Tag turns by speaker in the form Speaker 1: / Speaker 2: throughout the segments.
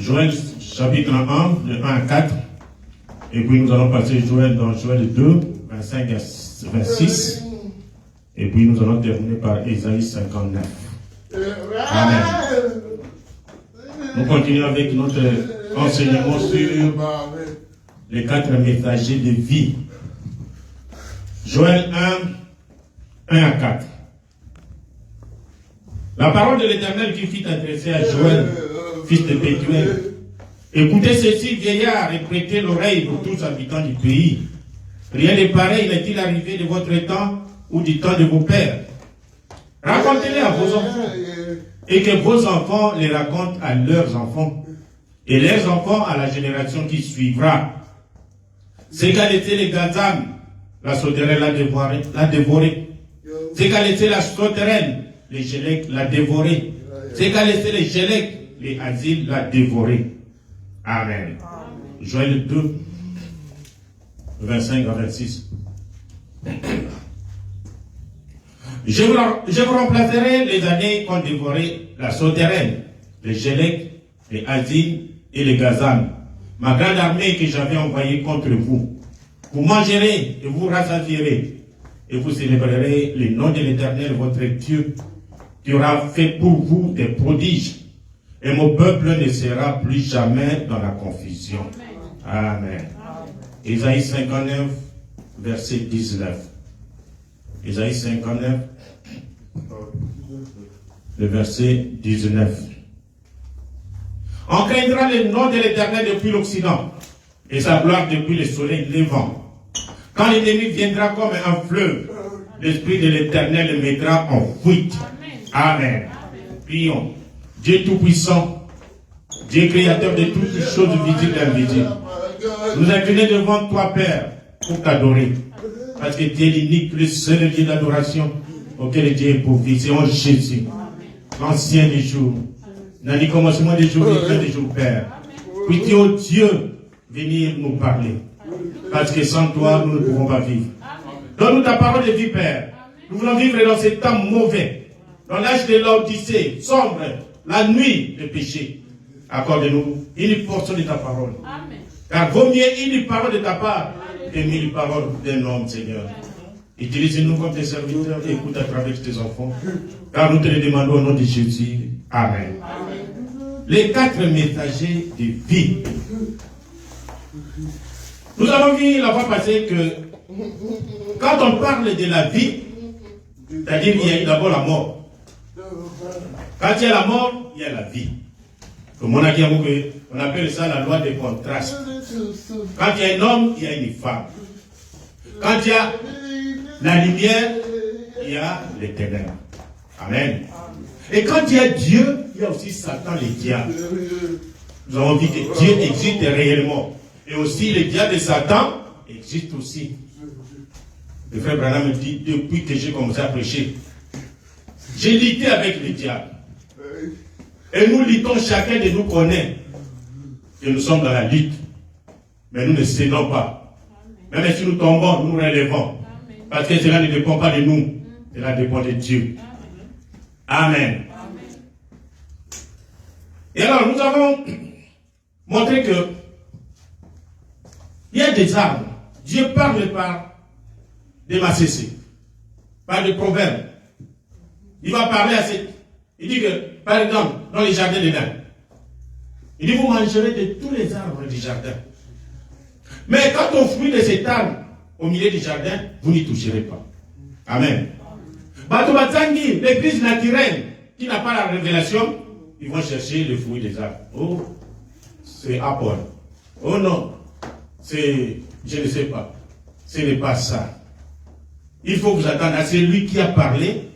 Speaker 1: Joël chapitre 1, de 1 à 4. Et puis nous allons passer Joël dans Joël 2, 25 à 26. Et puis nous allons terminer par Ésaïe 59. Amen. Nous continuons avec notre enseignement sur les 4 messagers de vie. Joël 1, 1 à 4. La parole de l'Éternel qui fut adressée à Joël, fils de Bethuel. Écoutez ceci, vieillard, et prêtez l'oreille, vous tous habitants du pays. Rien de pareil n'est-il arrivé de votre temps ou du temps de vos pères. Racontez-les à vos enfants, et que vos enfants les racontent à leurs enfants, et leurs enfants à la génération qui suivra. C'est qu'a laissé les Gazam, la sauterelle l'a dévoré. C'est qu'a laissé la sauterelle, les Gélec l'a dévoré. C'est qu'a laissé les Gélec, les Asiles l'a dévoré. Amen. Joël 2, 25 à 26. Je vous remplacerai les années qu'ont dévoré la sauterelle, les Gélec, les Asiles et les Gazam, ma grande armée que j'avais envoyée contre vous. Vous mangerez et vous rassasierez, et vous célébrerez le nom de l'Éternel, votre Dieu, qui aura fait pour vous des prodiges. Et mon peuple ne sera plus jamais dans la confusion. Amen. Ésaïe 59, verset 19. Ésaïe 59, le verset 19. On craindra le nom de l'Éternel depuis l'Occident, et sa gloire depuis le soleil levant. Quand l'ennemi viendra comme un fleuve, l'Esprit de l'Éternel le mettra en fuite. Amen. Prions. Dieu Tout-Puissant, Dieu Créateur de toutes les choses visibles et invisibles, nous inclinons devant toi, Père, pour t'adorer. Parce que tu es l'unique, le seul Dieu d'adoration auquel Dieu est pourvu. C'est en Jésus, l'ancien des jours, dans le commencement des jours, les fins des jours, Père. Puis tu es Dieu, venir nous parler. Parce que sans toi, nous ne pouvons pas vivre. Donne-nous ta parole de vie, Père. Nous voulons vivre dans ces temps mauvais, dans l'âge de l'Odyssée, sombre, la nuit de péché. Accorde-nous une portion de ta parole. Amen. Car vaut mieux une parole de ta part que 1000 paroles d'un homme, Seigneur. Utilise-nous comme tes serviteurs et écoute à travers tes enfants. Car nous te le demandons au nom de Jésus. Amen. Amen. Les 4 messagers de vie. Nous avons vu la fois passée que quand on parle de la vie, c'est-à-dire qu'il y a d'abord la mort. Quand il y a la mort, il y a la vie. Comme on appelle ça la loi des contrastes. Quand il y a un homme, il y a une femme. Quand il y a la lumière, il y a les ténèbres. Amen. Et quand il y a Dieu, il y a aussi Satan, les diables. Nous avons vu que Dieu existe réellement. Et aussi les diables de Satan existent aussi. Le frère Branham me dit, depuis que j'ai commencé à prêcher, j'ai lutté avec les diables. Et nous luttons, chacun de nous connaît que nous sommes dans la lutte. Mais nous ne cédons pas. Même si nous tombons, nous relevons. Parce que cela ne dépend pas de nous. Cela dépend de Dieu. Amen. Et alors, nous avons montré que il y a des armes. Dieu parle par des macécés, par des proverbes. Il va parler à cette... Il dit que, par exemple, dans les jardins d'Éden, il dit, vous mangerez de tous les arbres du jardin. Mais quand on fruit de cet arbre au milieu du jardin, vous n'y toucherez pas. Amen. Batobatangi, l'église naturelle, qui n'a pas la révélation, ils vont chercher le fruit des arbres. Oh, c'est Apple. Oh non, c'est, je ne sais pas. Ce n'est pas ça. Il faut vous attendre à celui qui a parlé.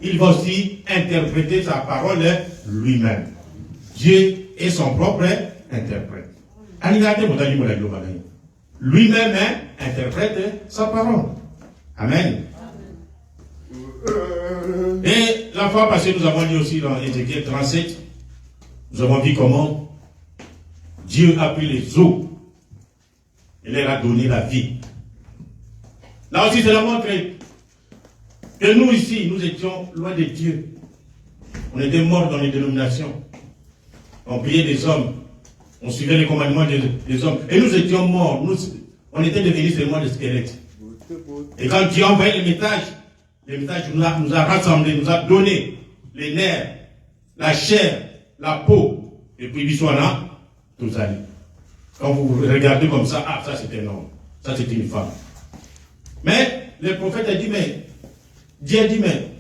Speaker 1: Il va aussi interpréter sa parole lui-même. Dieu est son propre interprète. Lui-même interprète sa parole. Amen. Et la fois passée, nous avons dit aussi dans Ézéchiel 37, nous avons vu comment Dieu a pris les eaux et leur a donné la vie. Là aussi, c'est la montre. Et nous ici, nous étions loin de Dieu. On était morts dans les dénominations. On priait des hommes. On suivait les commandements des hommes. Et nous étions morts. On était devenus seulement des squelettes. Et quand Dieu a envoyé le message nous a rassemblés, nous a donné les nerfs, la chair, la peau. Et puis, Bissoana, tout ça. Quand vous regardez comme ça, ah, ça c'est un homme. Ça c'est une femme. Mais le prophète a dit, mais Dieu a dit, mais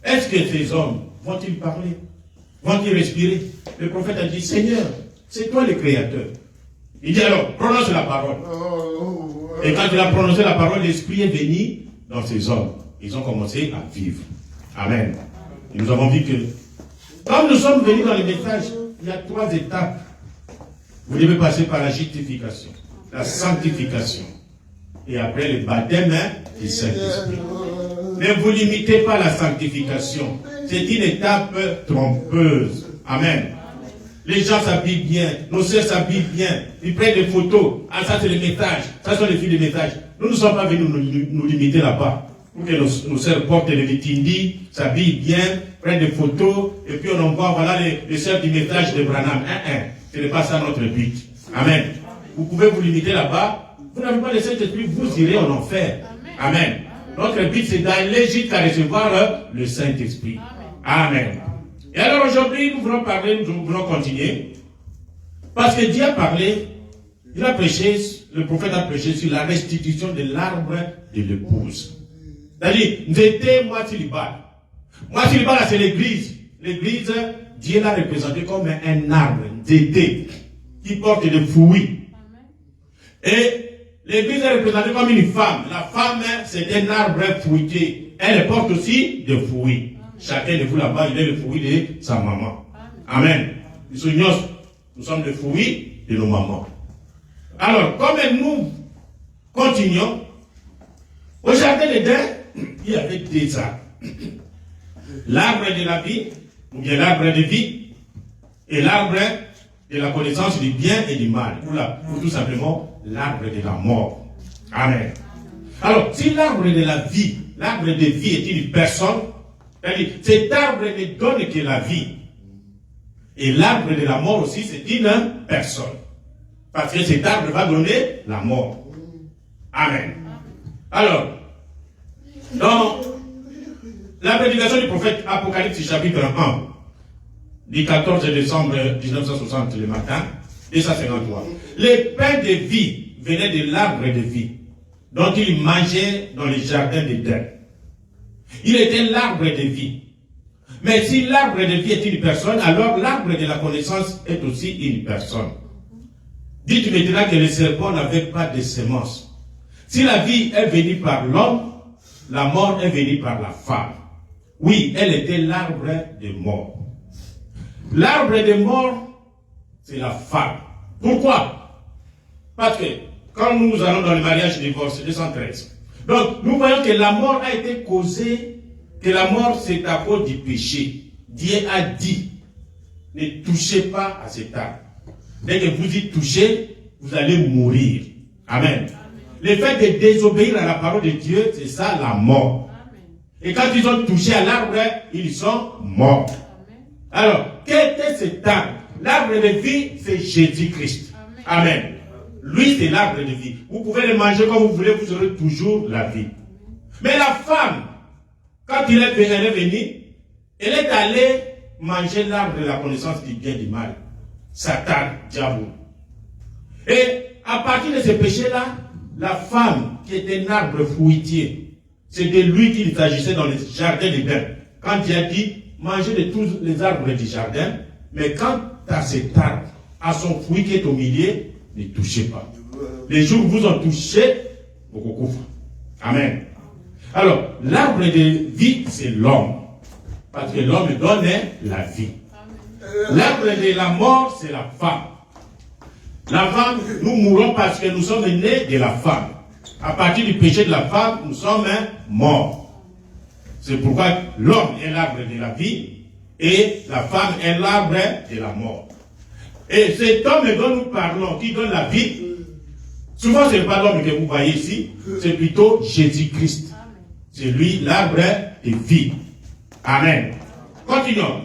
Speaker 1: est-ce que ces hommes vont-ils parler? Vont-ils respirer? Le prophète a dit, Seigneur, c'est toi le Créateur. Il dit alors, prononce la parole. Et quand il a prononcé la parole, l'Esprit est venu dans ces hommes. Ils ont commencé à vivre. Amen. Et nous avons vu que, comme nous sommes venus dans le message, il y a 3 étapes. Vous devez passer par la justification, la sanctification, et après le baptême du Saint-Esprit. Ne vous limitez pas à la sanctification. C'est une étape trompeuse. Amen. Les gens s'habillent bien, nos sœurs s'habillent bien, ils prennent des photos. Ah, ça c'est le message, ça sont les filles de message. Nous ne sommes pas venus nous limiter là-bas. Pour que nos sœurs portent les vitindis, s'habillent bien, prennent des photos, et puis on envoie, voilà les sœurs du message de Branham. Ce n'est pas ça notre but. Amen. Vous pouvez vous limiter là-bas. Vous n'avez pas le Saint-Esprit, vous irez en enfer. Amen. Notre but c'est d'aller jusqu'à recevoir le Saint-Esprit. Amen. Et alors aujourd'hui, nous voulons parler, nous voulons continuer. Parce que Dieu a parlé, il a prêché, le prophète a prêché sur la restitution de l'arbre de l'épouse. C'est-à-dire, j'étais moi célibat. Moi célibat, là, c'est l'église. L'église, Dieu l'a représenté comme un arbre, d'été, qui porte des fruits. Et l'église est représentée comme une femme. La femme, c'est un arbre fruitier. Elle porte aussi des fruits. Chacun de vous là-bas, il est le fruit de sa maman. Amen. Nous sommes le fruit de nos mamans. Alors, comme nous continuons, au jardin d'Éden, il y avait 2 arbres. L'arbre de la vie, ou bien l'arbre de vie, et l'arbre de la connaissance du bien et du mal. Ou tout simplement, l'arbre de la mort. Amen. Alors, si l'arbre de la vie, l'arbre de vie est une personne, c'est-à-dire, cet arbre ne donne que la vie. Et l'arbre de la mort aussi, c'est une personne. Parce que cet arbre va donner la mort. Amen. Alors, dans la prédication du prophète Apocalypse chapitre 1, du 14 décembre 1960 le matin, 253, le pain de vie venait de l'arbre de vie, dont il mangeait dans les jardins d'Éden. Il était l'arbre de vie. Mais si l'arbre de vie est une personne, alors l'arbre de la connaissance est aussi une personne. Dites maintenant que le serpent n'avait pas de semence. Si la vie est venue par l'homme, la mort est venue par la femme. Oui, elle était l'arbre de mort. L'arbre de mort, c'est la femme. Pourquoi? Parce que quand nous allons dans le mariage divorce 213, donc nous voyons que la mort a été causée, que la mort c'est à cause du péché. Dieu a dit, ne touchez pas à cet arbre. Dès que vous y touchez, vous allez mourir. Amen. Le fait de désobéir à la parole de Dieu, c'est ça la mort. Et quand ils ont touché à l'arbre, ils sont morts. Alors, quel était cet arbre? L'arbre de vie, c'est Jésus-Christ. Amen. Lui, c'est l'arbre de vie. Vous pouvez le manger comme vous voulez, vous aurez toujours la vie. Mais la femme, quand elle est venue, elle est allée manger l'arbre de la connaissance du bien et du mal. Satan, diable. Et à partir de ce péché-là, la femme, qui est un arbre fruitier, c'est de lui qu'il s'agissait dans le jardin d'Éden. Quand il a dit, mangez de tous les arbres du jardin, mais quand à cet arbre, à son fruit qui est au milieu, ne touchez pas. Les jours où vous en touchez, vous couvrez. Amen. Alors, l'arbre de vie, c'est l'homme. Parce que l'homme donne la vie. L'arbre de la mort, c'est la femme. La femme, nous mourons parce que nous sommes nés de la femme. À partir du péché de la femme, nous sommes morts. C'est pourquoi l'homme est l'arbre de la vie et la femme est l'arbre de la mort. Et cet homme dont nous parlons, qui donne la vie, souvent ce n'est pas l'homme que vous voyez ici, c'est plutôt Jésus-Christ. C'est lui l'arbre de vie. Amen. Continuons.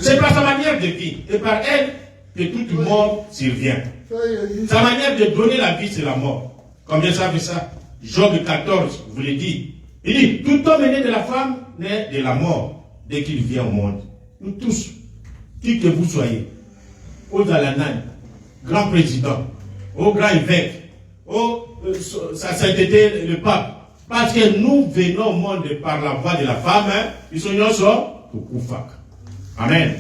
Speaker 1: C'est par sa manière de vie et par elle que toute mort survient. Sa manière de donner la vie, c'est la mort. Combien savez ça? Job 14 vous le dit. Il dit, tout homme est né de la femme, naît de la mort dès qu'il vient au monde. Nous tous, qui que vous soyez, aux Alanane, grand président, au grand évêque, sa sainteté, le pape, parce que nous venons au monde par la voie de la femme, ils sont au Koufak. Amen.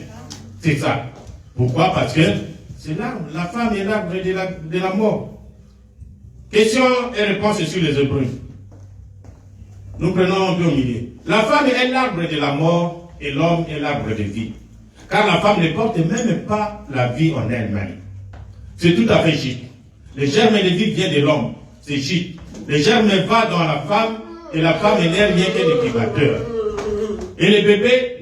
Speaker 1: C'est ça. Pourquoi? Parce que c'est l'arbre. La femme est l'arbre de la mort. Question et réponse sur les Hébreux. Nous prenons un peu au milieu. La femme est l'arbre de la mort et l'homme est l'arbre de vie. Car la femme ne porte même pas la vie en elle-même. C'est tout à fait juste. Le germe de vie vient de l'homme. C'est juste. Le germe va dans la femme et la femme n'est rien qu'un incubateur. Et le bébé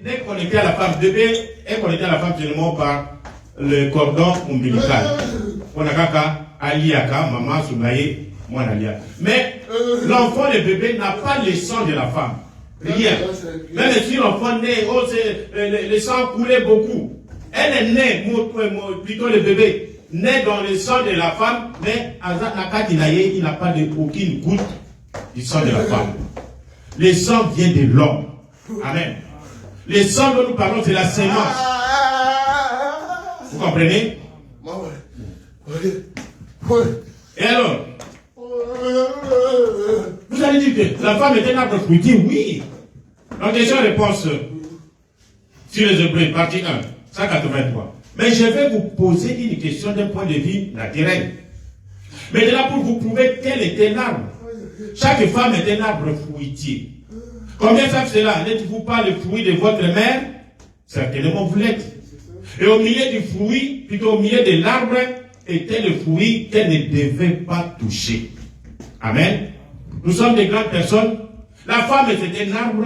Speaker 1: n'est connecté à la femme. Le bébé est connecté à la femme seulement par le cordon ombilical. On a kaka, aliaka, maman, soumaye, moi alia. Mais l'enfant, le bébé, n'a pas le sang de la femme. Rien. Même si l'enfant naît, le sang coulait beaucoup. Elle est née, plutôt le bébé, né dans le sang de la femme, mais il n'a pas aucune goutte du sang de la femme. Le sang vient de l'homme. Amen. Le sang dont nous parlons, c'est la sémence. Vous comprenez? Et alors, vous allez dire que la femme est un arbre fruitier? Oui. Donc, question-réponse sur les Hébreux, partie 1, 183. Mais je vais vous poser une question d'un point de vue naturel. Maintenant, pour vous prouver quel est un arbre. Chaque femme est un arbre fruitier. Combien savent cela? N'êtes-vous pas le fruit de votre mère? Certainement vous l'êtes. Et au milieu du fruit, plutôt au milieu de l'arbre, était le fruit qu'elle ne devait pas toucher. Amen. Nous sommes des grandes personnes. La femme était un arbre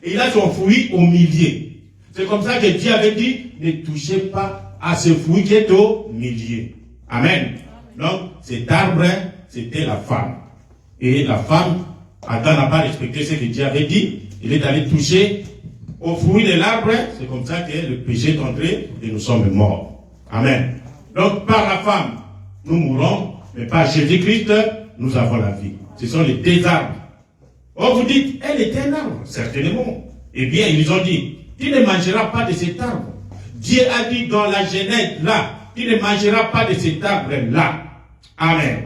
Speaker 1: et il a son fruit au milieu. C'est comme ça que Dieu avait dit, ne touchez pas à ce fruit qui est au milieu. Amen. Donc, cet arbre, c'était la femme. Et la femme, Adam n'a pas respecté ce que Dieu avait dit. Il est allé toucher au fruit de l'arbre. C'est comme ça que le péché est entré et nous sommes morts. Amen. Donc, par la femme, nous mourrons, mais par Jésus-Christ, nous avons la vie. Ce sont les deux arbres. Oh, vous dites, elle est un arbre, certainement. Eh bien, ils ont dit, tu ne mangeras pas de cet arbre. Dieu a dit dans la Genèse, là, tu ne mangeras pas de cet arbre-là. Amen.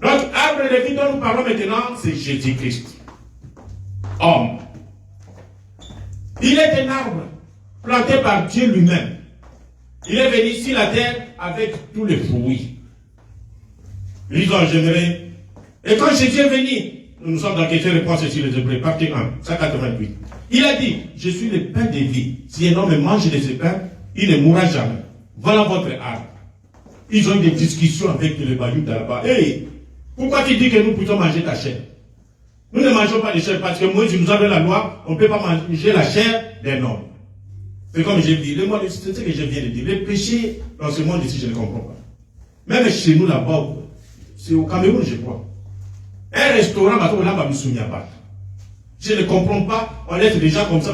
Speaker 1: Donc, arbre de vie dont nous parlons maintenant, c'est Jésus-Christ. Homme. Il est un arbre planté par Dieu lui-même. Il est venu sur la terre avec tous les fruits. Lisons, j'aimerais. Et quand Jésus est venu, nous sommes dans question-réponse sur les Hébreux, partie 1, 188. Il a dit, je suis le pain de vie. Si un homme mange de ce pain, il ne mourra jamais. Voilà votre arbre. Ils ont eu des discussions avec le Bayou là-bas. Hey, pourquoi tu dis que nous pouvons manger ta chair? Nous ne mangeons pas de chair parce que Moïse nous a donné la loi, on ne peut pas manger la chair d'un homme. C'est comme j'ai dit, c'est ce que je viens de dire. Le péché dans ce monde ici, je ne comprends pas. Même chez nous là-bas, c'est au Cameroun, je crois. Un restaurant, je ne comprends pas, on laisse des gens comme ça,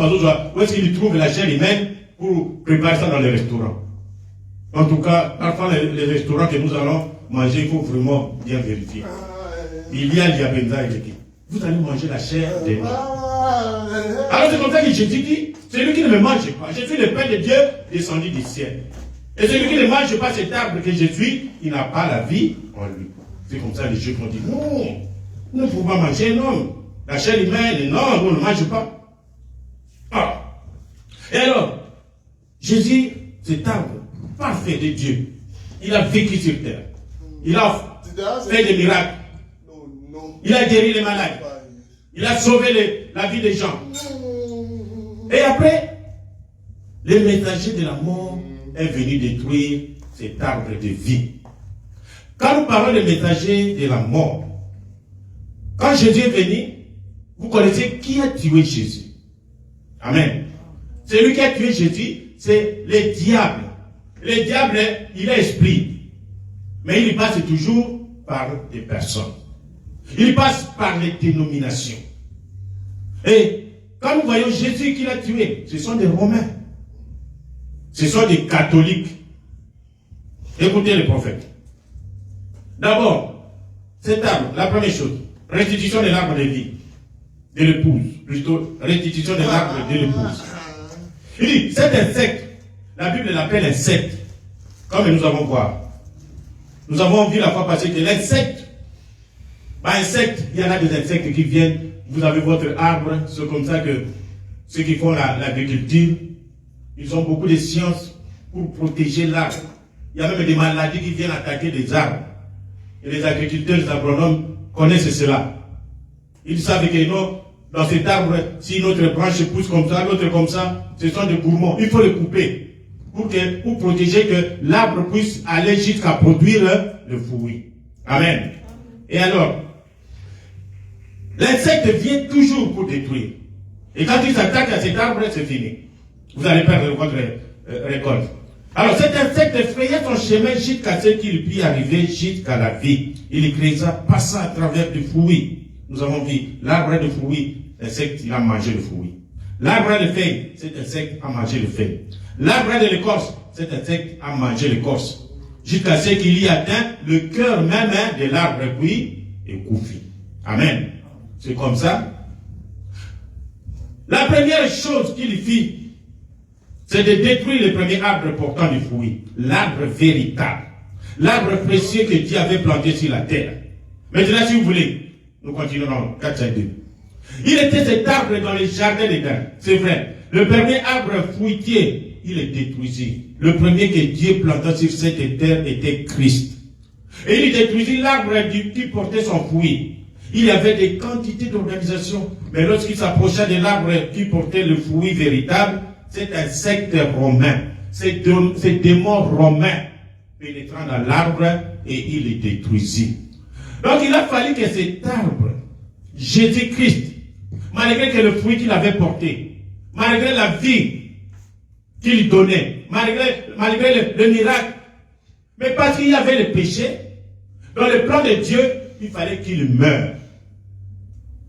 Speaker 1: où est-ce qu'ils trouvent la chair humaine pour préparer ça dans les restaurants. En tout cas, parfois les restaurants que nous allons manger, il faut vraiment bien vérifier. Il y a l'Iabenza et l'équipe. Vous allez manger la chair des morts. Alors c'est comme ça que Jésus dit, celui qui ne me mange pas, je suis le pain de Dieu descendu du ciel. Et celui qui ne mange pas cet arbre que je suis, il n'a pas la vie en lui. C'est comme ça que les Juifs ont dit, non, nous ne pouvons pas manger un homme. La chair humaine, non, nous ne mange pas. Ah. Et alors, Jésus, cet arbre parfait de Dieu, il a vécu sur terre. Il a fait des miracles. Il a guéri les malades. Il a sauvé la vie des gens. Et après, le messager de la mort est venu détruire cet arbre de vie. Quand nous parlons de messager de la mort, quand Jésus est venu, vous connaissez qui a tué Jésus. Amen. Celui qui a tué Jésus, c'est le diable. Le diable, il est esprit. Mais il passe toujours par des personnes. Il passe par les dénominations. Et quand nous voyons Jésus qui l'a tué, ce sont des Romains. Ce sont des catholiques. Écoutez les prophètes. D'abord, cet arbre, la première chose, restitution de l'arbre de vie, de l'épouse. Plutôt, restitution de l'arbre de l'épouse. Il dit, cet insecte, la Bible l'appelle insecte, comme nous avons vu. Nous avons vu la fois passée que l'insecte, il y en a des insectes qui viennent, vous avez votre arbre, c'est comme ça que ceux qui font l'agriculture, ils ont beaucoup de sciences pour protéger l'arbre. Il y a même des maladies qui viennent attaquer des arbres. Et les agriculteurs, les agronomes connaissent cela. Ils savent que non, dans cet arbre, si notre branche pousse comme ça, l'autre comme ça, ce sont des gourmands. Il faut les couper pour protéger que l'arbre puisse aller jusqu'à produire le fruit. Amen. Et alors, l'insecte vient toujours pour détruire. Et quand il s'attaque à cet arbre, c'est fini. Vous allez perdre votre récolte. Alors cet insecte effrayait son chemin jusqu'à ce qu'il puisse arriver jusqu'à la vie. Il écrasa, passa à travers du fruit. Nous avons vu l'arbre de fruit, l'insecte, il a mangé le fruit. L'arbre de feuilles, cet insecte a mangé le feuille. L'arbre de l'écorce, cet insecte a mangé l'écorce. Jusqu'à ce qu'il y atteint le cœur même de l'arbre puis et couffit. Amen. C'est comme ça. La première chose qu'il fit, c'est de détruire le premier arbre portant du fruit. L'arbre véritable. L'arbre précieux que Dieu avait planté sur la terre. Maintenant, si vous voulez, nous continuons dans 4-5-2. Il était cet arbre dans les jardins d'Éden. C'est vrai. Le premier arbre fruitier, il est détruisit. Le premier que Dieu planta sur cette terre était Christ. Et il détruisit l'arbre qui portait son fruit. Il y avait des quantités d'organisations. Mais lorsqu'il s'approcha de l'arbre qui portait le fruit véritable, cet insecte romain, ces démons romains pénétrant dans l'arbre et il les détruisit. Donc il a fallu que cet arbre, Jésus-Christ, malgré que le fruit qu'il avait porté, malgré la vie qu'il donnait, malgré le miracle, mais parce qu'il y avait le péché, dans le plan de Dieu, il fallait qu'il meure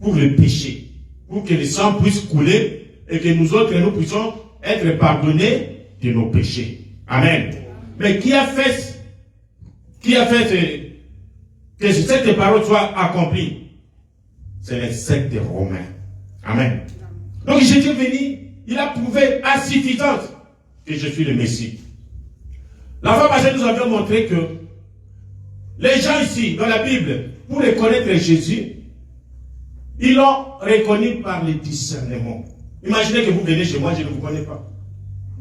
Speaker 1: pour le péché, pour que le sang puisse couler et que nous autres, nous puissions être pardonnés de nos péchés. Amen. Mais qui a fait que cette parole soit accomplie? C'est l'insecte romain. Amen. Donc Jésus est venu, il a prouvé à suffisance que je suis le Messie. La fois passée, nous avions montré que les gens ici, dans la Bible, pour reconnaître Jésus, ils l'ont reconnu par le discernement. Imaginez que vous venez chez moi, je ne vous connais pas.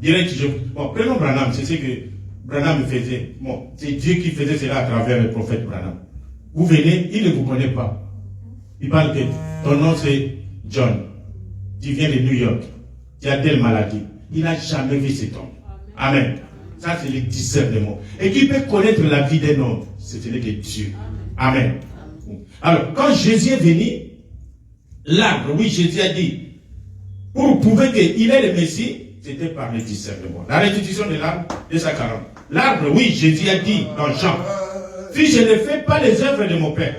Speaker 1: Direct, bon, prenons Branham, c'est ce que Branham faisait. Bon, c'est Dieu qui faisait cela à travers le prophète Branham. Vous venez, il ne vous connaît pas. Il parle que ton nom c'est John. Tu viens de New York. Tu as telle maladie. Il n'a jamais vu cet homme. Amen. Ça, c'est le discernement. Et qui peut connaître la vie d'un homme? Ce n'est que Dieu. Amen. Alors, quand Jésus est venu, l'arbre, oui, Jésus a dit, pour prouver qu'il est le Messie, c'était par le discernement. La restitution de l'arbre, 240. L'arbre, oui, Jésus a dit dans Jean, si je ne fais pas les œuvres de mon Père,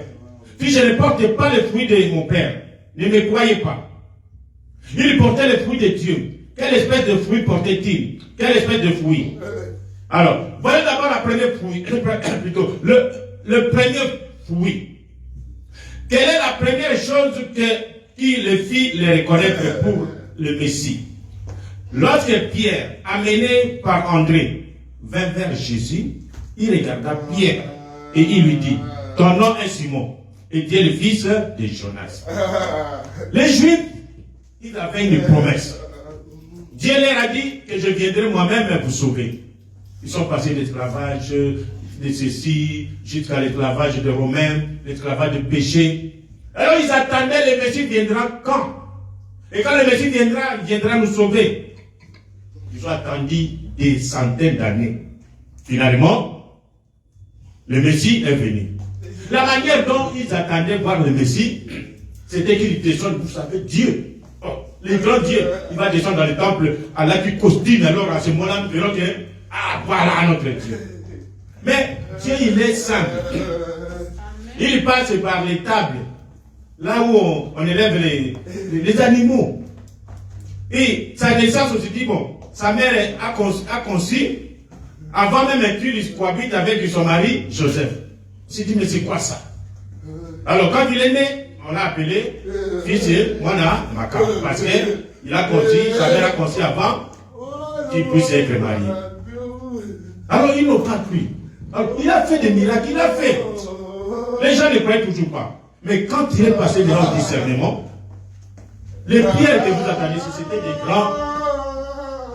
Speaker 1: si je ne porte pas les fruits de mon Père, ne me croyez pas. Il portait les fruits de Dieu. Quelle espèce de fruit portait-il? Quelle espèce de fruit? Alors, voyez d'abord la première fruit, plutôt, le premier fruit. Quelle est la première chose qui le fit le reconnaître pour le Messie? Lorsque Pierre, amené par André, vint vers Jésus, il regarda Pierre et il lui dit, ton nom est Simon et tu es le fils de Jonas. Les Juifs, ils avaient une promesse. Dieu leur a dit que je viendrai moi-même vous sauver. Ils sont passés d'esclavage de ceci jusqu'à l'esclavage de Romains, l'esclavage de péché. Alors ils attendaient le Messie viendra quand? Et quand le Messie viendra, il viendra nous sauver. Ils ont attendu des centaines d'années. Finalement, le Messie est venu. La manière dont ils attendaient voir le Messie, c'était qu'il descende, vous savez, Dieu. Oh, le grand Dieu, il va descendre dans le temple à la costume, alors à ce moment-là, nous verrons que, ah, voilà notre Dieu. Mais Dieu, il est simple. Il passe par les tables là où on élève les animaux. Et sa naissance, on se dit, bon, sa mère a conçu, avant même qu'il cohabite avec son mari, Joseph. On s'est dit, mais c'est quoi ça? Alors, quand il est né, on l'a appelé fils de Mwana Maka. Parce qu'il a conçu, sa mère a conçu avant qu'il puisse être marié. Alors, ils n'ont pas cru. Alors, il a fait des miracles, il a fait. Les gens ne croient toujours pas. Mais quand il est passé devant le discernement, les prières que vous attendiez, c'était des grands.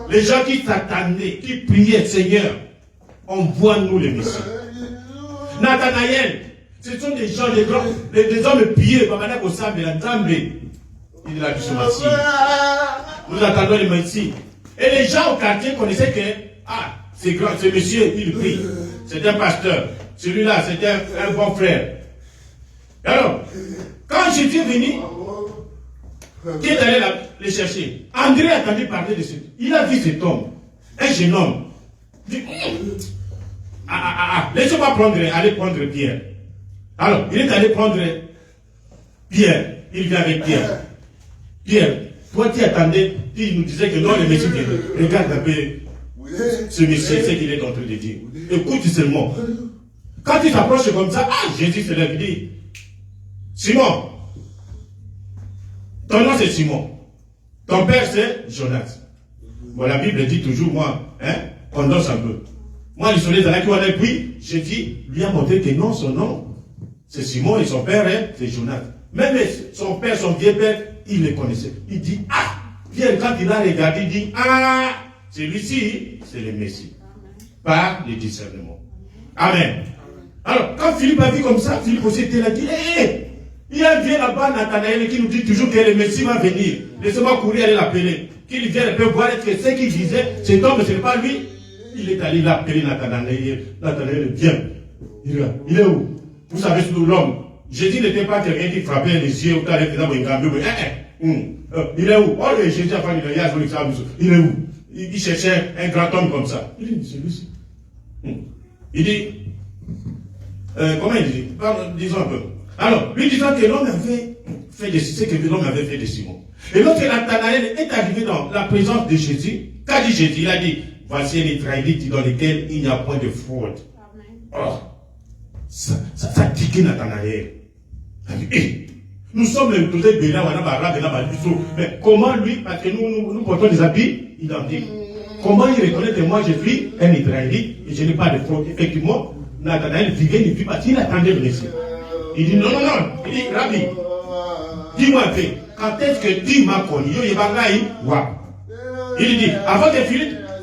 Speaker 1: Les gens qui s'attendaient, qui priaient, Seigneur, envoie-nous les messieurs. Nathanaël, ce sont des gens, des hommes pieux, il a dit ce Messie. Nous attendons les Messie. Et les gens au quartier connaissaient que, c'est grand, ce monsieur, il prie. C'est un pasteur. Celui-là, c'est un bon frère. Alors, quand Jésus est venu, qui est allé les chercher? André a entendu parler de ce. Il a vu cet homme, un jeune homme. Laissez-moi aller prendre Pierre. Alors, il est allé prendre Pierre. Il vient avec Pierre. Pierre, toi tu attendais, tu nous disais que non, le Messie vient. Regarde un peu ce monsieur, ce qu'il est en train de dire. Écoute seulement. Quand il s'approche comme ça, Jésus se lève et dit, Simon, ton nom c'est Simon. Ton père c'est Jonas. Bon, la Bible dit toujours, moi, on danse un peu. Moi, le soleil dans la qui et puis, Jésus lui a montré que non, son nom, c'est Simon et son père, c'est Jonas. Même son père, son vieux père, il les connaissait. Il dit, Pierre, quand il a regardé, il dit, celui-ci, c'est le Messie. Par le discernement. Amen. Alors, quand Philippe a vu comme ça, Philippe aussi était là, il dit, il y a un vieux là-bas, Nathanaël, qui nous dit toujours que le Messie va venir. Laissez-moi courir aller l'appeler. Qu'il vienne et peut voir que ce qu'il disait, cet homme, ce n'est pas lui. Il est allé l'appeler Nathanaël. Nathanaël, viens. Il est où? Vous savez, sous l'homme. Jésus n'était pas quelqu'un qui frappait les yeux ou qui allait dans une gambe. Il est où? Oh, Jésus a fait une yasse, il est où? Il cherchait un grand homme comme ça. Il dit, c'est lui-ci. Il dit, comment il dit? Disons un peu. Alors, lui disant que l'homme avait fait de ce que l'homme avait fait de Simon. Et lorsque Nathanaël est arrivé dans la présence de Jésus, qu'a dit Jésus? Il a dit, voici un Israélite dans lequel il n'y a point de fraude. Oh, ça tiquait Nathanaël. Nous sommes tous les bénins, mais comment lui, parce que nous portons des habits identiques, comment il reconnaît que moi je suis un Israélite et je n'ai pas de fraude? Effectivement, Nathanaël vivait une vie parce qu'il attendait le Messie. Il dit non. Il dit, Rabbi, dis-moi un peu, quand est-ce que tu m'as connu? Il dit, avant que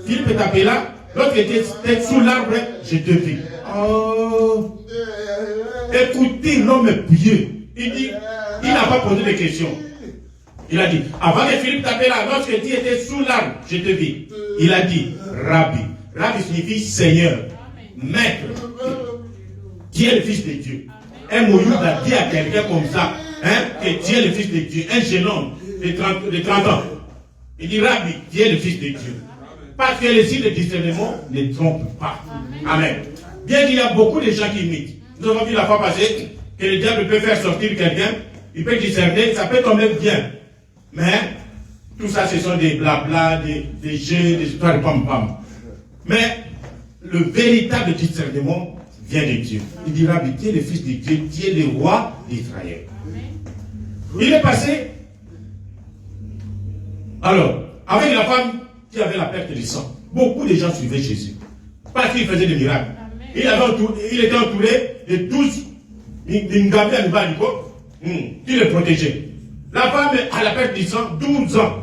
Speaker 1: Philippe t'appelle là, lorsque tu étais sous l'arbre, je te vis. Oh, écoutez l'homme pieux. Il dit, il n'a pas posé de questions. Il a dit, avant que Philippe t'appelle là, lorsque tu étais sous l'arbre, je te vis. Il a dit, Rabbi. Rabbi signifie Seigneur, Maître. Qui est le Fils de Dieu? Un Moïse a dit à quelqu'un comme ça, que tu es le Fils de Dieu, un jeune homme de 30 ans. Il dit, Rabbi, tu es le Fils de Dieu. Parce que les signes de discernement ne trompent pas. Amen. Bien qu'il y a beaucoup de gens qui imitent. Nous avons vu la fois passée que le diable peut faire sortir quelqu'un, il peut discerner, ça peut tomber bien. Mais tout ça, ce sont des blabla, des jeux, des histoires de pam-pam. Mais le véritable discernement vient de Dieu. Il dit, Rabbi, tu es le Fils de Dieu, tu es le roi d'Israël. Il est passé. Alors, avec la femme qui avait la perte du sang, beaucoup de gens suivaient Jésus. Parce qu'il faisait des miracles. Il était entouré de 12 qui le protégeaient. La femme à la perte du sang, 12 ans.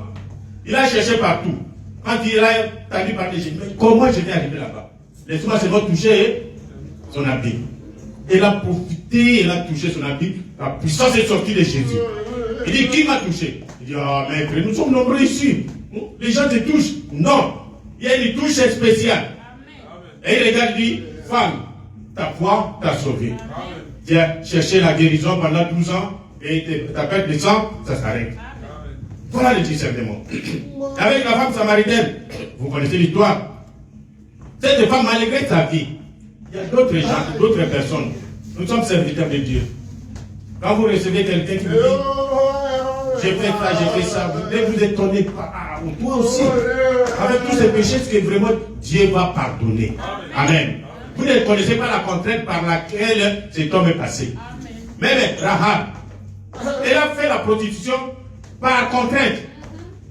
Speaker 1: Il a cherché partout. Quand il a entendu parler de Jésus, mais comment je vais arriver là-bas? Laisse-moi seulement toucher son habit. Elle a profité, elle a touché son habit. La puissance est sortie de Jésus. Il dit, qui m'a touché? Il dit, maître, nous sommes nombreux ici. Les gens te touchent. Non. Il y a une touche spéciale. Et il regarde, il dit, femme, ta foi t'a sauvé. Tu as cherché la guérison pendant 12 ans et ta perte de sang, ça s'arrête. Voilà le discernement. Avec la femme samaritaine, vous connaissez l'histoire. Cette femme, malgré sa vie, il y a d'autres gens, d'autres personnes. Nous sommes serviteurs de Dieu. Quand vous recevez quelqu'un qui vous dit, j'ai fait ça, vous devez vous étonner. Ah, toi aussi. Avec tous ces péchés, ce que vraiment Dieu va pardonner. Amen. Vous ne connaissez pas la contrainte par laquelle cet homme est passé. Mais Rahab, elle a fait la prostitution par contrainte.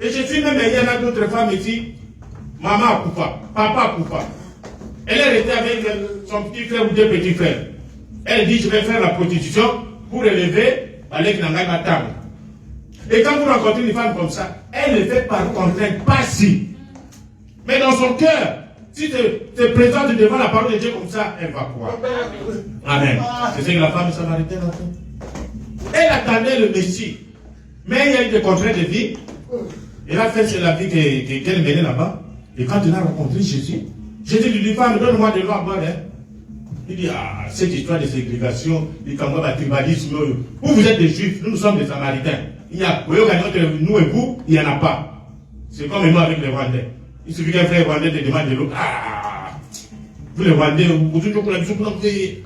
Speaker 1: Et je suis même, il y en a d'autres femmes ici. Maman Koufa, papa Koufa. Elle est restée avec son petit frère ou deux petits frères. Elle dit, je vais faire la prostitution pour élever avec Nangaï Matam. Et quand vous rencontrez une femme comme ça, elle le fait par contrainte, pas si. Mais dans son cœur, si tu te présentes devant la parole de Dieu comme ça, elle va croire. Amen. C'est ce que la femme samaritaine a fait. Elle attendait le Messie. Mais il y a eu des contraintes de vie. Elle a fait la vie qu'elle menait là-bas. Et quand elle a rencontré Jésus, Jésus lui dit, femme, donne-moi de l'eau à boire. Il dit, ah, cette histoire de ségrégation, il comme le tribalisme, vous êtes des juifs, nous sommes des samaritains. Il y a, vous voyez, entre nous et vous, il n'y en a pas. C'est comme nous avec les Rwandais. Il suffit qu'un frère Rwandais te demande de l'eau. Ah, vous les Rwandais, vous toujours pour la mission pour l'envoyer.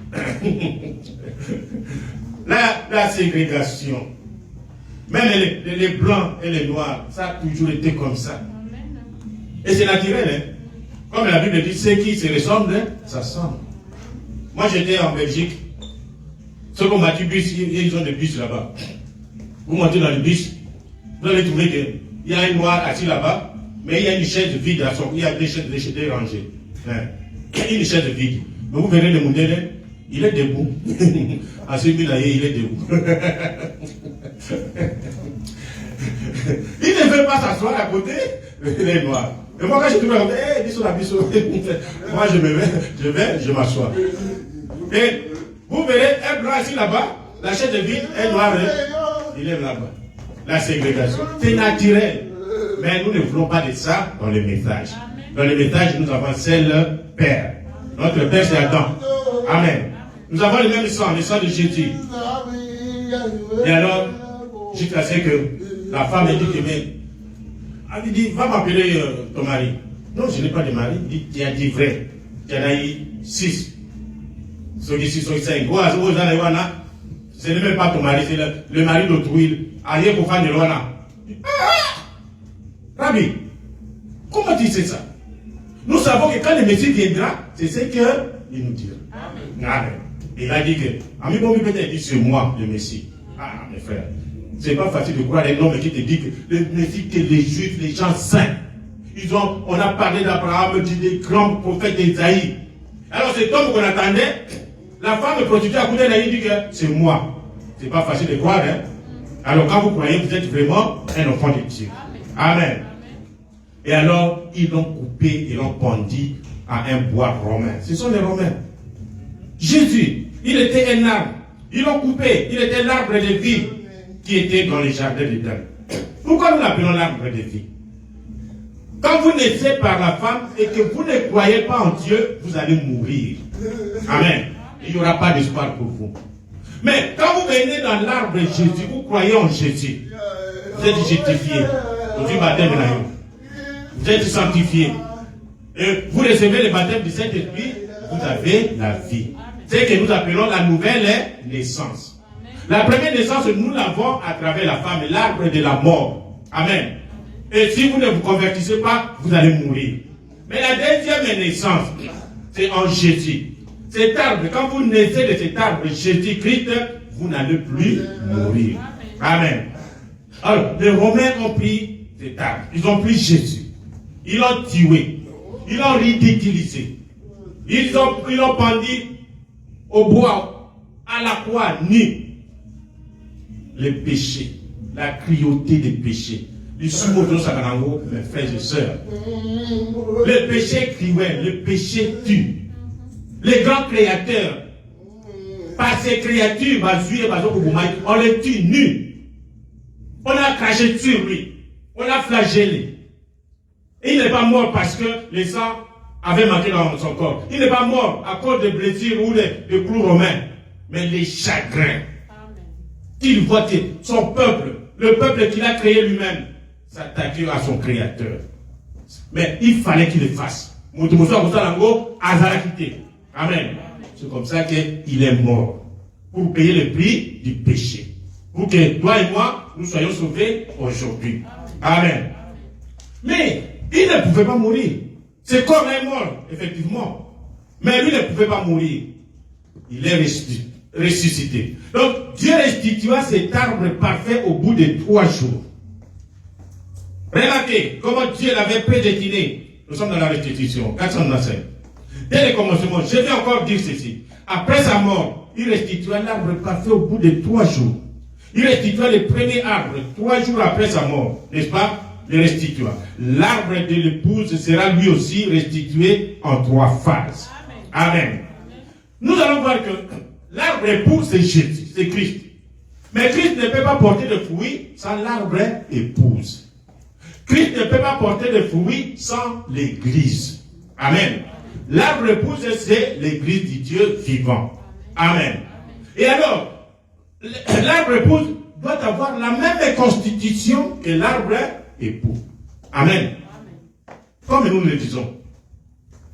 Speaker 1: La ségrégation, même les blancs et les noirs, ça a toujours été comme ça. Et c'est naturel, hein. Comme la Bible dit, ceux qui se ressemblent, hein, ça semble. Moi j'étais en Belgique. Ceux qui ont battu bus, ils ont des bus là-bas. Vous montez dans le bus, vous allez trouver qu'il y a un noir assis là-bas, mais il y a une chaise vide à son. Il y a des chaises rangées. Hein. Une chaise vide. Mais vous verrez le modèle, il est debout. À celui-là, il est debout. Il ne veut pas s'asseoir à côté, les noirs. Et moi, quand je trouve comme ça, moi je m'assois. Et vous verrez un blanc assis là-bas, la chaise est vide, un noir, il est là-bas. La ségrégation, c'est naturel. Mais nous ne voulons pas de ça dans le message. Dans le message, nous avons un seul Père. Notre Père, c'est Adam. Amen. Nous avons le même sang, le sang de Jésus. Et alors, jusqu'à ce que la femme a dit que elle dit, va m'appeler ton mari. Non, je n'ai pas de mari. Il dit, tu as dit vrai. Tu en as eu 6. Ce qui 6, 5. Ce n'est même pas ton mari, c'est le mari d'autrui. Allez pour faire de l'ouana. Rabbi, comment tu sais ça? Nous savons que quand le Messie viendra, c'est ce qu'il nous dira. Amen. Il a dit que, ami bon, peut-être dit, c'est moi le Messie. Ah, mes frères. C'est pas facile de croire un homme qui te dit que le Messie, que les Juifs, les gens saints, on a parlé d'Abraham, des grands prophètes d'Isaïe. Alors cet homme qu'on attendait, la femme prostituée à côté d'Aïe dit que c'est moi. C'est pas facile de croire, hein. Alors quand vous croyez, vous êtes vraiment un enfant de Dieu. Amen. Et alors, ils l'ont coupé, ils l'ont pendu à un bois romain. Ce sont les Romains. Jésus, il était un arbre. Ils l'ont coupé, il était l'arbre de vie qui était dans les jardins d'Éden. Pourquoi nous l'appelons l'arbre de vie? Quand vous naissez par la femme et que vous ne croyez pas en Dieu, vous allez mourir. Amen. Il n'y aura pas d'espoir pour vous. Mais quand vous venez dans l'arbre de Jésus, vous croyez en Jésus. Vous êtes justifié. Vous êtes sanctifié. Et vous recevez le baptême du Saint-Esprit, vous avez la vie. C'est ce que nous appelons la nouvelle naissance. La première naissance, nous l'avons à travers la femme, l'arbre de la mort. Amen. Et si vous ne vous convertissez pas, vous allez mourir. Mais la deuxième naissance, c'est en Jésus. Cet arbre, quand vous naissez de cet arbre, Jésus-Christ, vous n'allez plus mourir. Amen. Alors, les Romains ont pris cet arbre. Ils ont pris Jésus. Ils l'ont tué. Ils l'ont ridiculisé. Ils l'ont pendu au bois, à la croix, nu. Les péchés, la cruauté des péchés. Les mes frères et sœurs. Le péché cruel, le péché tue. Les grands créateurs, par ces créatures, on les tue nus. On a craché sur lui. On l'a flagellé. Et il n'est pas mort parce que le sang avait manqué dans son corps. Il n'est pas mort à cause de blessures ou de clous romains. Mais les chagrins qu'il voit son peuple, le peuple qu'il a créé lui-même, s'attaquer à son créateur. Mais il fallait qu'il le fasse. Amen. C'est comme ça qu'il est mort. pour payer le prix du péché. Pour que toi et moi, nous soyons sauvés aujourd'hui. Amen. Mais il ne pouvait pas mourir. Ce corps est mort, effectivement. Mais lui ne pouvait pas mourir. Il est ressuscité. Donc, Dieu restitua cet arbre parfait au bout de 3 jours. Remarquez comment Dieu l'avait prédestiné. Nous sommes dans la restitution, 495. Dès le commencement, je vais encore dire ceci. Après sa mort, il restitua l'arbre parfait au bout de 3 jours. Il restitua le premier arbre 3 jours après sa mort, n'est-ce pas? Le restitua. L'arbre de l'épouse sera lui aussi restitué en 3 phases. Amen. Amen. Nous allons voir que l'arbre épouse, c'est Jésus, c'est Christ. Mais Christ ne peut pas porter de fruits sans l'arbre épouse. Christ ne peut pas porter de fruits sans l'Église. Amen. L'arbre épouse, c'est l'Église du Dieu vivant. Amen. Et alors, l'arbre épouse doit avoir la même constitution que l'arbre époux. Amen. Comme nous le disons,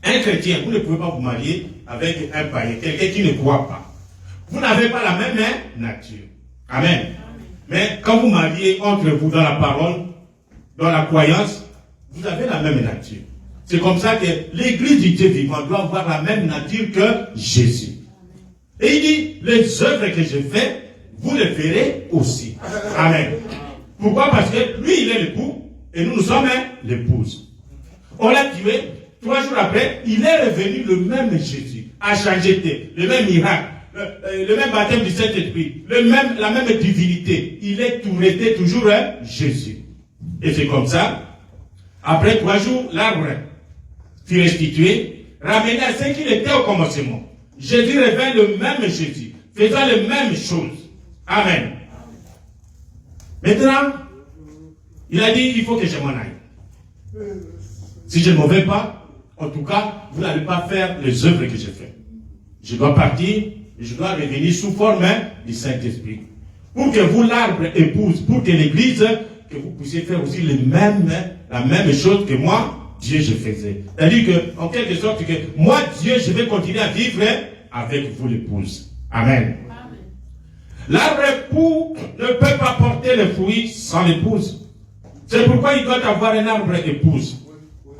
Speaker 1: un chrétien, vous ne pouvez pas vous marier avec un païen, quelqu'un qui ne croit pas. Vous n'avez pas la même nature. Amen. Mais quand vous mariez entre vous dans la parole, dans la croyance, vous avez la même nature. C'est comme ça que l'Église du Dieu vivant doit avoir la même nature que Jésus. Et il dit, les œuvres que je fais, vous les ferez aussi. Amen. Pourquoi? Parce que lui, il est l'époux, et nous sommes l'épouse. On l'a tué, 3 jours après, il est revenu le même Jésus, a changé, le même miracle, le même baptême du Saint-Esprit, la même divinité. Il est resté toujours Jésus. Et c'est comme ça, après 3 jours, l'arbre fut restitué, ramené à ce qu'il était au commencement. Jésus revint le même Jésus, faisant les mêmes choses. Amen. Maintenant, il a dit, il faut que je m'en aille. Si je ne m'en vais pas, en tout cas, vous n'allez pas faire les œuvres que je fais. Je dois partir, et je dois revenir sous forme du Saint-Esprit. Pour que vous, l'arbre épouse, pour que l'Église, que vous puissiez faire aussi la même chose que moi, Dieu, je faisais. C'est-à-dire que, en quelque sorte, que moi, Dieu, je vais continuer à vivre avec vous, l'épouse. Amen. L'arbre époux ne peut pas porter le fruit sans l'épouse. C'est pourquoi il doit avoir un arbre épouse.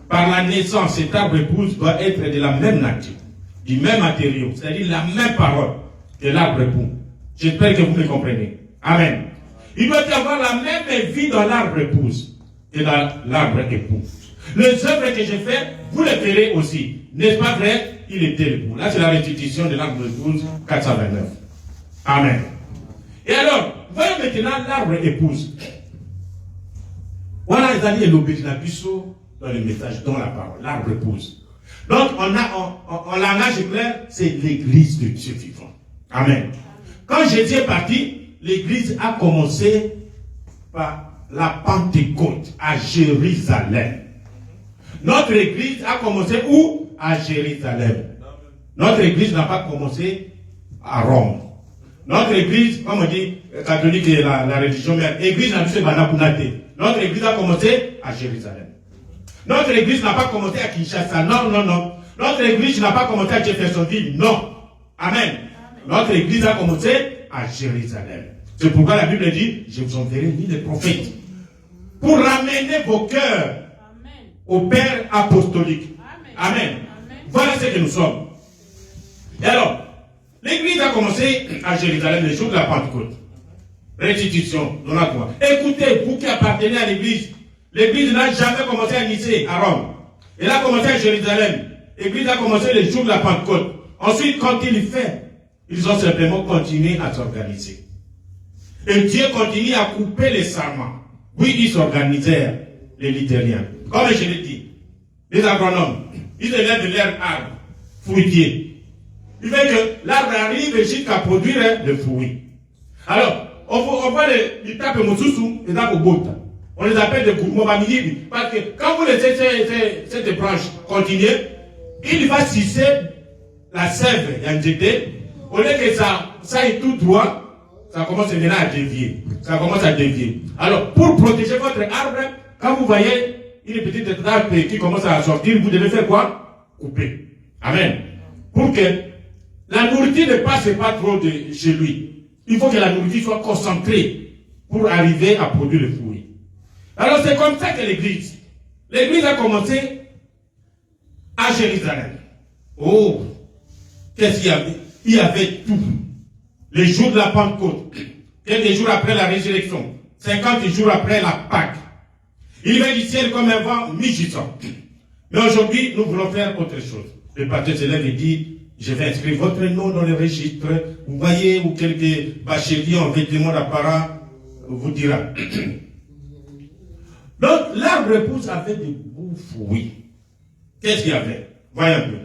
Speaker 1: Par la naissance, cet arbre épouse doit être de la même nature, du même matériau, c'est-à-dire la même parole que l'arbre époux. J'espère que vous me comprenez. Amen. Il doit y avoir la même vie dans l'arbre épouse et dans l'arbre époux. Les œuvres que j'ai faites, vous les verrez aussi. N'est-ce pas vrai? Il était l'époux. Là, c'est la restitution de l'arbre épouse 429. Amen. Et alors, voyons maintenant l'arbre épouse. Voilà, les alliés l'obédinabisso dans le message, dans la parole, l'arbre épouse. Donc, en langage clair, c'est l'église de Dieu vivant. Amen. Quand Jésus est parti, l'église a commencé par la Pentecôte à Jérusalem. Notre église a commencé où? À Jérusalem. Notre église n'a pas commencé à Rome. Notre église, comme on dit, catholique et la religion mère, église n'a pas Notre église a commencé à Jérusalem. Notre église n'a pas commencé à Kinshasa. Non, non, non. Notre église n'a pas commencé à Jeffersonville. Non. Amen. Notre église a commencé à Jérusalem. C'est pourquoi la Bible dit, je vous enverrai ni les prophètes pour ramener vos cœurs au Père apostolique. Amen. Voilà ce que nous sommes. Et alors, l'église a commencé à Jérusalem le jour de la Pentecôte. Restitution, donatoire. Écoutez, vous qui appartenez à l'église, l'église n'a jamais commencé à Nicée, à Rome. Elle a commencé à Jérusalem. L'église a commencé le jour de la Pentecôte. Ensuite, quand il fait, ils ont simplement continué à s'organiser. Et Dieu continue à couper les serments. Oui, ils s'organisèrent, les Luthériens. Comme je l'ai dit, les agronomes, ils élèvent leur arbre fruitier. Il fait que l'arbre arrive jusqu'à produire le fruit. Alors, on voit les tapes moussousou et dans bota. On les appelle des gourmands. Parce que quand vous laissez cette branche continuer, il va sucer la sève au lieu que ça est tout droit, ça commence maintenant à dévier. Ça commence à dévier. Alors, pour protéger votre arbre, quand vous voyez une petite étape qui commence à sortir, vous devez faire quoi? Couper. Amen. Pour que La nourriture ne passe pas trop chez lui. Il faut que la nourriture soit concentrée pour arriver à produire le fruit. Alors c'est comme ça que l'église a commencé à Jérusalem. Oh, qu'est-ce qu'il y avait? Il y avait tout. Les jours de la Pentecôte, quelques jours après la résurrection, 50 jours après la Pâque. Il vint du ciel comme un vent mi-gisant. Mais aujourd'hui, nous voulons faire autre chose. Le pasteur se lève et dit, je vais inscrire votre nom dans le registre. Vous voyez, ou quelques bacheliers en vêtements d'apparat vous dira. Donc, l'arbre pousse avec de beaux fruits. Qu'est-ce qu'il y avait? Voyez un peu.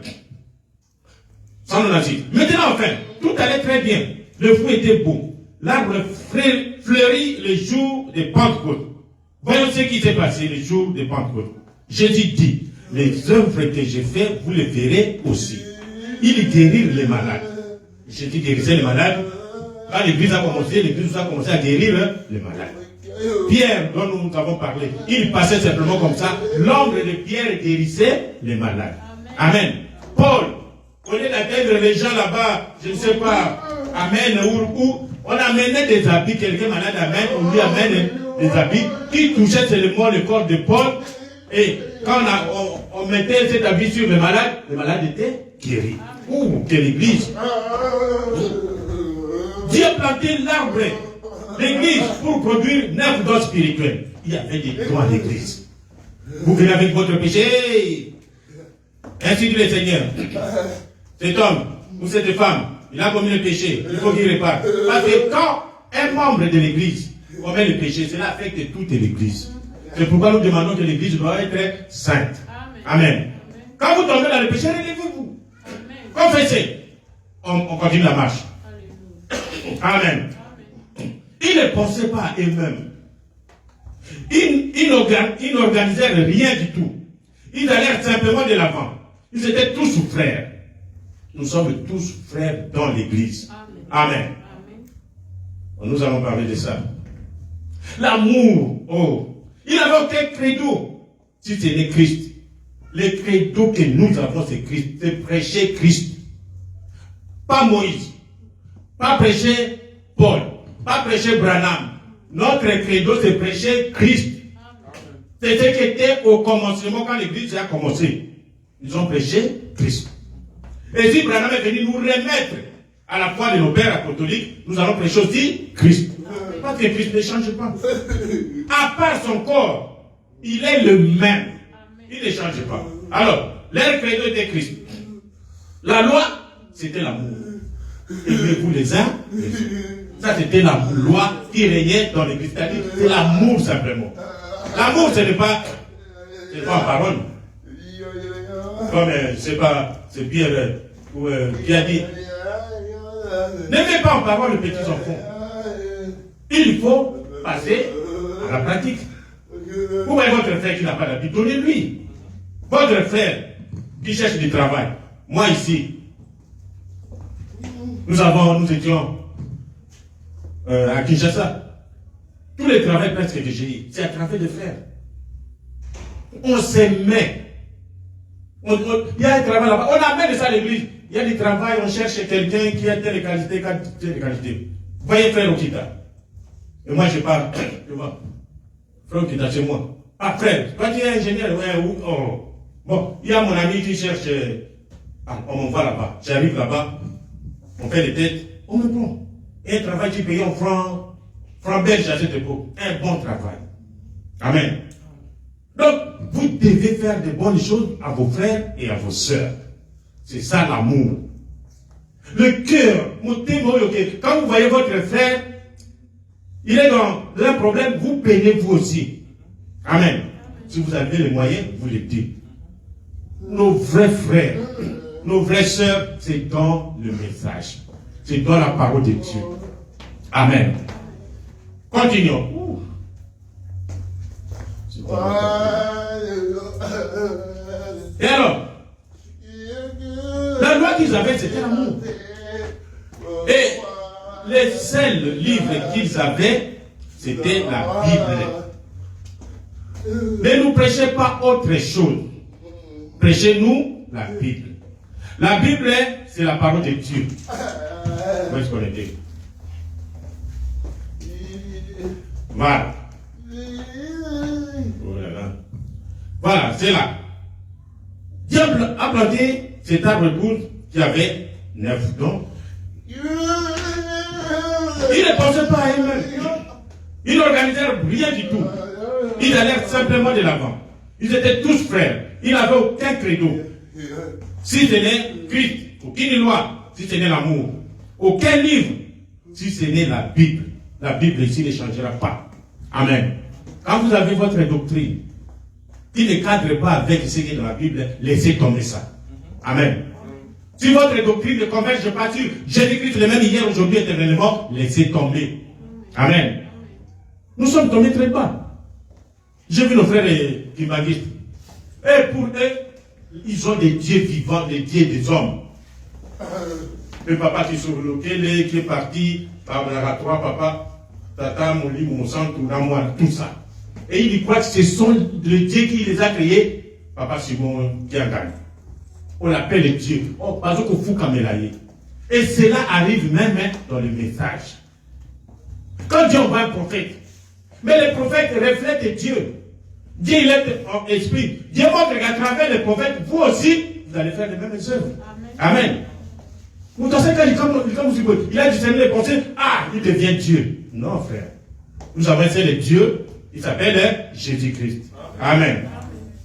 Speaker 1: Sans nous ainsi. Maintenant, enfin, tout allait très bien. Le fruit était beau. L'arbre fleurit le jour de Pentecôte. Voyons ce qui s'est passé le jour de Pentecôte. Jésus dit, les œuvres que j'ai faites, vous les verrez aussi. Il guérit les malades. Jésus guérissait les malades. Quand l'église a commencé à guérir les malades. Pierre, dont nous avons parlé, il passait simplement comme ça. L'ombre de Pierre guérissait les malades. Amen. Paul, au lieu d'atteindre les gens là-bas, je ne sais pas, amen, où on amenait des habits, quelqu'un malade amène, on lui amène des habits qui touchaient seulement le corps de Paul. Et quand on mettait cet habit sur les malades étaient guéris. Ouh, quelle église! Dieu a planté l'arbre, l'église, pour produire 9 dons spirituels. Il y avait des dons à l'église. Vous venez avec votre péché. Ainsi dit le Seigneur. Cet homme ou cette femme, il a commis le péché. Il faut qu'il répare. Parce que quand un membre de l'église commet le péché, cela affecte toute l'église. C'est pourquoi nous demandons que l'église doit être sainte. Amen. Quand vous tombez dans le péché, relevez-vous. Confessez. On continue la marche. Amen. Ils ne pensaient pas à eux-mêmes. Ils n'organisaient rien du tout. Ils allèrent simplement de l'avant. Ils étaient tous frères. Nous sommes tous frères dans l'église. Amen. Nous allons parler de ça. L'amour. Oh. Il n'avait aucun credo si ce n'est Christ. Le credo que nous avons, c'est Christ. C'est prêcher Christ. Pas Moïse. Pas prêcher Paul. Pas prêcher Branham. Notre credo, c'est prêcher Christ. C'est ce qui était au commencement quand l'église a commencé. Ils ont prêché Christ. Et si Branham est venu nous remettre à la foi de nos pères apostoliques, nous allons prêcher aussi Christ. Parce que Christ ne change pas. À part son corps, il est le même. Il ne change pas. Alors, leur credo était Christ. La loi, c'était l'amour. Aimez-vous les uns les autres. Ça, c'était la loi qui régnait dans l'église. C'est l'amour simplement. L'amour, ce n'est pas en parole. Comme, je ne sais pas, c'est Pierre qui a dit, n'aimez pas en parole les petits enfants. Il faut passer à la pratique. Vous voyez votre frère qui n'a pas d'habitude, donnez-lui. Votre frère qui cherche du travail. Moi ici, nous étions à Kinshasa. Tous les travails presque que j'ai eu, c'est à travers des frères. On s'aimait. Il y a un travail là-bas. On amène ça à l'église. Il y a du travail, on cherche quelqu'un qui a telle qualité, telle qualité. Voyez frère Okita. Et moi je parle. Tu vois. Frère Okita, c'est moi. Ah frère, toi tu es ingénieur, ouais, oh. Bon, il y a mon ami qui cherche. On m'envoie là-bas. J'arrive là-bas. On fait des têtes. On me prend. Un travail qui paye en francs belges à cette époque. Un bon travail. Amen. Donc, vous devez faire de bonnes choses à vos frères et à vos sœurs. C'est ça l'amour. Le cœur, quand vous voyez votre frère, il est dans un problème, vous peinez vous aussi. Amen. Si vous avez les moyens, vous les dites. Nos vrais frères, nos vraies sœurs, c'est dans le message. C'est dans la parole de Dieu. Amen. Continuons. Et alors, la loi qu'ils avaient, c'était l'amour. Et les seuls livres qu'ils avaient, c'était la Bible. Ne nous prêchez pas autre chose. Prêchez-nous la Bible. La Bible, c'est la parole de Dieu. Où est-ce qu'on était? Voilà. Oh là là. Voilà, c'est là. Diable a planté cet arbre épouse qui avait 9 dons. Il ne pensait pas à eux-mêmes. Ils n'organisèrent rien du tout. Ils allèrent simplement de l'avant. Ils étaient tous frères. Ils n'avaient aucun credo. Si ce n'est Christ, aucune loi, si ce n'est l'amour, aucun livre, si ce n'est la Bible. La Bible ici ne changera pas. Amen. Quand vous avez votre doctrine, qui ne cadre pas avec ce qui est dans la Bible, laissez tomber ça. Amen. Si votre doctrine ne converge pas sur Jésus-Christ le même hier, aujourd'hui, éternellement, laissez tomber. Amen. Nous sommes tombés très bas. J'ai vu nos frères qui magistent. Et pour eux, ils ont des dieux vivants, des dieux des hommes. Le papa qui est sur le Kélé, qui est parti, par la trois papa, Tata, mon lit, mon sang, tout ça. Et ils croient que ce sont les dieux qui les a créés. Papa Simon, qui a gagné. On l'appelle les dieux. Oh, parce qu'on fout comme et cela arrive même dans le message. Quand Dieu envoie un prophète, mais le prophète reflète Dieu. Dieu, il est en esprit. Dieu montre qu'à travers les prophètes, vous aussi, vous allez faire les mêmes œuvres. Amen. Vous pensez qu'il a discerné les pensées, ah, il devient Dieu. Non, frère. Nous avons un seul Dieu, il s'appelle Jésus-Christ. Amen.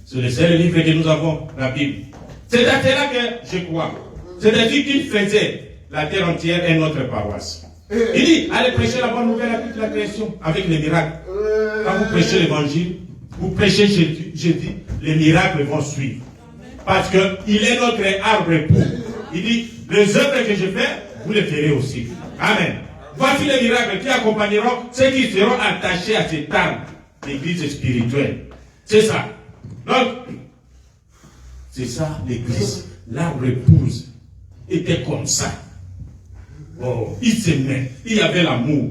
Speaker 1: C'est le seul livre que nous avons, la Bible. C'est à cela que je crois. C'est-à-dire qu'il faisait la terre entière et notre paroisse. Il dit, allez prêcher la bonne nouvelle à toute la création, avec les miracles. Quand vous prêchez l'évangile, vous prêchez Jésus, les miracles vont suivre. Parce qu'il est notre arbre époux. Il dit, les œuvres que je fais, vous les ferez aussi. Amen. Voici les miracles qui accompagneront ceux qui seront attachés à cet arbre, l'église spirituelle. C'est ça. Donc, c'est ça l'église. L'arbre épouse était comme ça. Oh, il s'aimait, il y avait l'amour.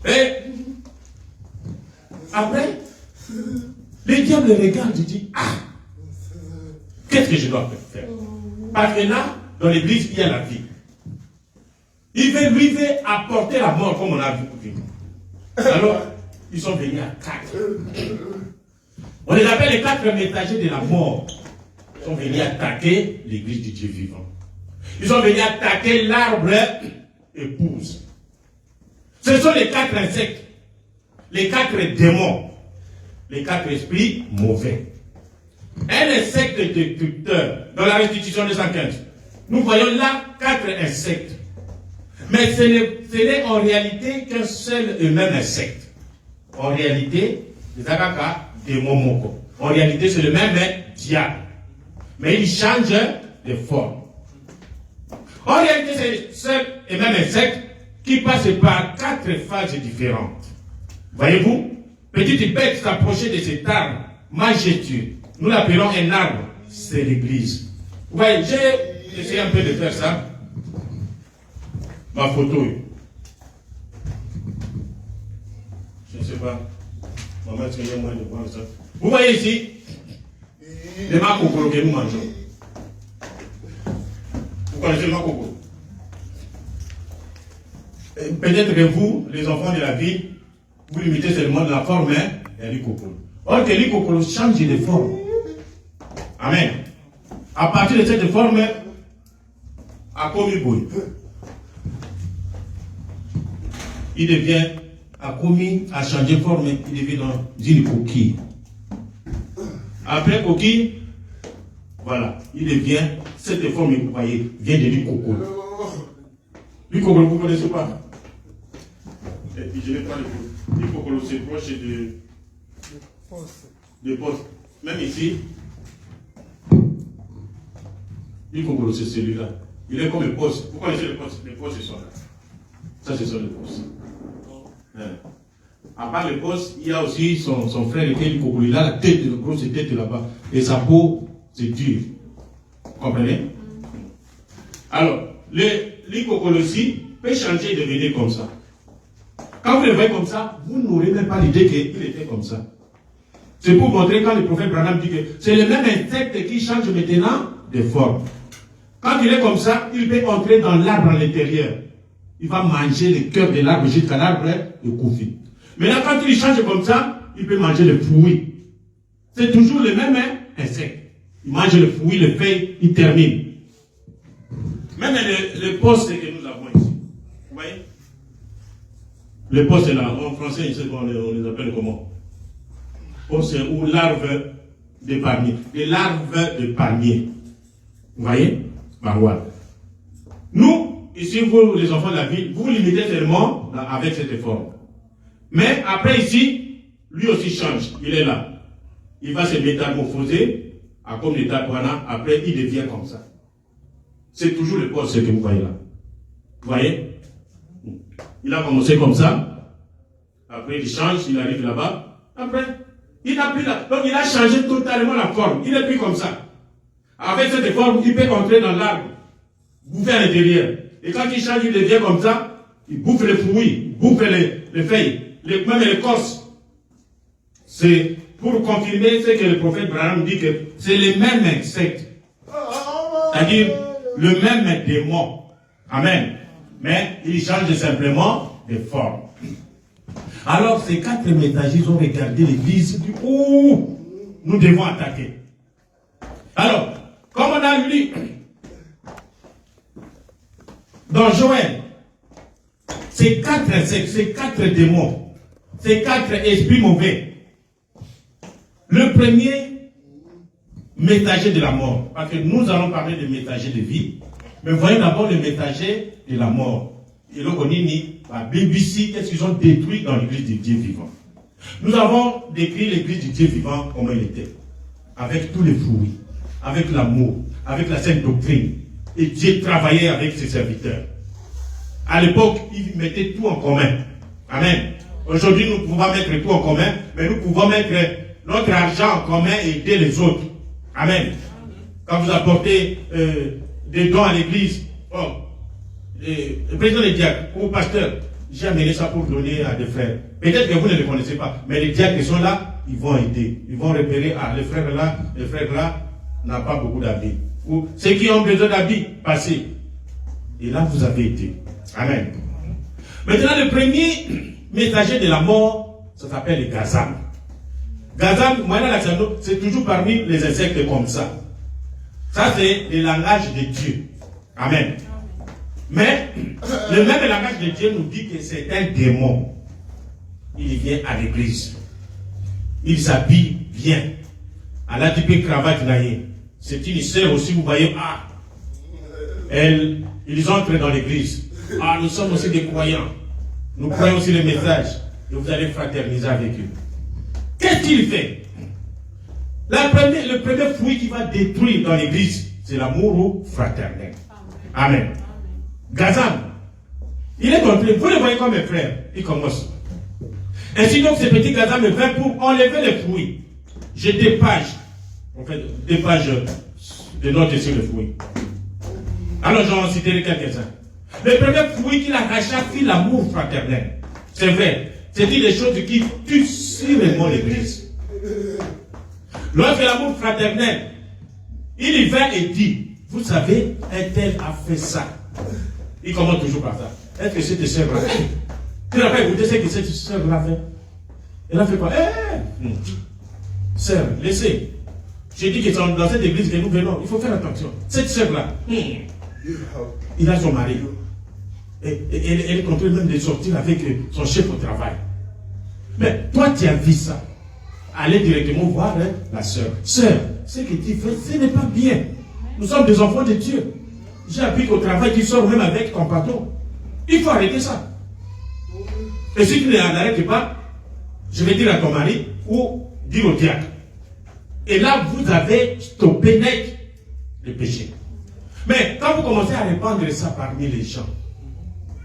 Speaker 1: Et après, le diable regarde et dit, ah, qu'est-ce que je dois faire? Parce que là, dans l'église, il y a la vie. Lui veut apporter la mort comme on a vu. Alors, ils sont venus à 4. On les appelle les 4 messagers de la mort. Ils sont venus attaquer l'église du Dieu vivant. Ils sont venus attaquer l'arbre épouse. Ce sont les 4 insectes, les 4 démons, les 4 esprits mauvais. Un insecte destructeur dans la restitution de 115. Nous voyons là 4 insectes. Mais ce n'est en réalité qu'un seul et même insecte. En réalité, les akaka, démons moko. En réalité, c'est le même diable. Mais il change de forme. En réalité, c'est le seul et même insecte qui passe par 4 phases différentes. Voyez-vous, petite bête s'approchait de cet arbre majestueux. Nous l'appelons un arbre, c'est l'église. Vous voyez, j'ai essayé un peu de faire ça. Ma photo. Je ne sais pas. Maman, est-ce qu'il y a moyen de voir ça? Vous voyez ici, les makokoro que nous mangeons. Vous connaissez le makokoro? Peut-être que vous, les enfants de la ville, vous limitez seulement la forme et l'ikokoro. Or que l'ikokoro change de forme. Amen. À partir de cette forme, à komi il devient, à komi, à changer de forme, il devient dans une coquille. Après coquille, voilà, il devient, cette forme, vous voyez, vient de l'ikokoro. L'ikokoro, vous ne connaissez pas? Et puis je n'ai pas l'ikokoro, c'est proche de postes. Même ici, l'ikokoro, c'est celui-là. Il est comme le poste. Vous connaissez les postes? Les postes, ils sont là. Ça, ce sont les postes. À part les postes, il y a aussi son frère, l'ikokoro. Il a la tête, la grosse tête là-bas. Et sa peau, c'est dur. Vous comprenez? Alors, l'ikokoro aussi peut changer et devenir comme ça. Quand vous le voyez comme ça, vous n'aurez même pas l'idée qu'il était comme ça. C'est pour montrer quand le prophète Branham dit que c'est le même insecte qui change maintenant de forme. Quand il est comme ça, il peut entrer dans l'arbre à l'intérieur. Il va manger le cœur de l'arbre jusqu'à l'arbre de Koufi. Maintenant, quand il change comme ça, il peut manger le fruit. C'est toujours le même insecte. Il mange le fruit, le feuille, il termine. Même le poste que nous avons ici. Vous voyez? Le poste là, en français, on les appelle comment? Poste ou larve de palmier. Les larves de palmier. Vous voyez? Voilà. Nous, ici, vous, les enfants de la ville, vous limitez seulement avec cette forme. Mais après ici, lui aussi change. Il est là. Il va se métamorphoser à comme l'état Prana. Après, il devient comme ça. C'est toujours le poste que vous voyez là. Vous voyez? Il a commencé comme ça. Après, il change, il arrive là-bas. Après, il n'a plus là. Donc, il a changé totalement la forme. Il n'est plus comme ça. Avec cette forme, il peut entrer dans l'arbre, bouffer à l'intérieur. Et quand il change, il devient comme ça. Il bouffe les fruits, il bouffe les feuilles, même l'écorce. C'est pour confirmer ce que le prophète Branham dit que c'est le même insecte. C'est-à-dire le même démon. Amen. Mais il change simplement de forme. Alors ces 4 métagistes ont regardé l'église du où nous devons attaquer. Alors, comme on a lu dans Joël, ces 4 insectes, ces 4 démons, ces 4 esprits mauvais, le premier, messager de la mort, parce que nous allons parler de messager de vie, mais voyons d'abord le messager de la mort. Et le Konini, la BBC, qu'est-ce qu'ils ont détruit dans l'église du Dieu vivant? Nous avons décrit l'église du Dieu vivant comme elle était, avec tous les fruits, avec l'amour, avec la sainte doctrine. Et Dieu travaillait avec ses serviteurs. À l'époque, il mettait tout en commun. Amen. Aujourd'hui, nous pouvons mettre tout en commun, mais nous pouvons mettre notre argent en commun et aider les autres. Amen. Quand vous apportez des dons à l'église, le président des diacres ou pasteur, j'ai amené ça pour donner à des frères. Peut-être que vous ne les connaissez pas, mais les diacres qui sont là, ils vont aider. Ils vont repérer, les frères là n'ont pas beaucoup d'habits. Ou ceux qui ont besoin d'habits, passez. Et là, vous avez été. Amen. Maintenant, le premier messager de la mort, ça s'appelle le Gazam. Gazam, c'est toujours parmi les insectes comme ça. Ça, c'est le langage de Dieu. Amen. Mais, le même langage de Dieu nous dit que c'est un démon. Il vient à l'église. Il s'habille bien. Elle a du peu cravate naïe. C'est une sœur aussi, vous voyez, ils entrent dans l'église. Nous sommes aussi des croyants. Nous croyons aussi les messages. Et vous allez fraterniser avec eux. Qu'est-ce qu'il fait? Le premier fruit qui va détruire dans l'église, c'est l'amour fraternel. Amen. Gazam, il est entré, vous le voyez comme un frère, il commence. Ainsi donc, ce petit Gazam est fait pour enlever les fruits. J'ai des pages, en fait, des pages de notes sur les fruits. Alors, j'en citerai quelques-uns. Le premier fruit qu'il arracha, c'est l'amour fraternel. C'est vrai, c'est des choses qui tuent sûrement l'église. Lorsque l'amour fraternel, il y va et dit, vous savez, un tel a fait ça. Il commence toujours par ça. Est-ce que cette sœur-là fait? Tu n'as pas écouté ce que cette sœur-là fait? Elle a fait quoi? Sœur, laissez. J'ai dit que c'est dans cette église que nous venons. Il faut faire attention. Cette sœur-là, il a son mari. Et elle est contrainte même de sortir avec son chef au travail. Mais toi, tu as vu ça. Allez directement voir la sœur. Sœur, ce que tu fais, ce n'est pas bien. Nous sommes des enfants de Dieu. J'ai appris qu'au travail, tu sors même avec ton patron. Il faut arrêter ça. Et si tu ne l'arrêtes pas, je vais dire à ton mari ou dire au diacre. Et là, vous avez stoppé net le péché. Mais quand vous commencez à répandre ça parmi les gens,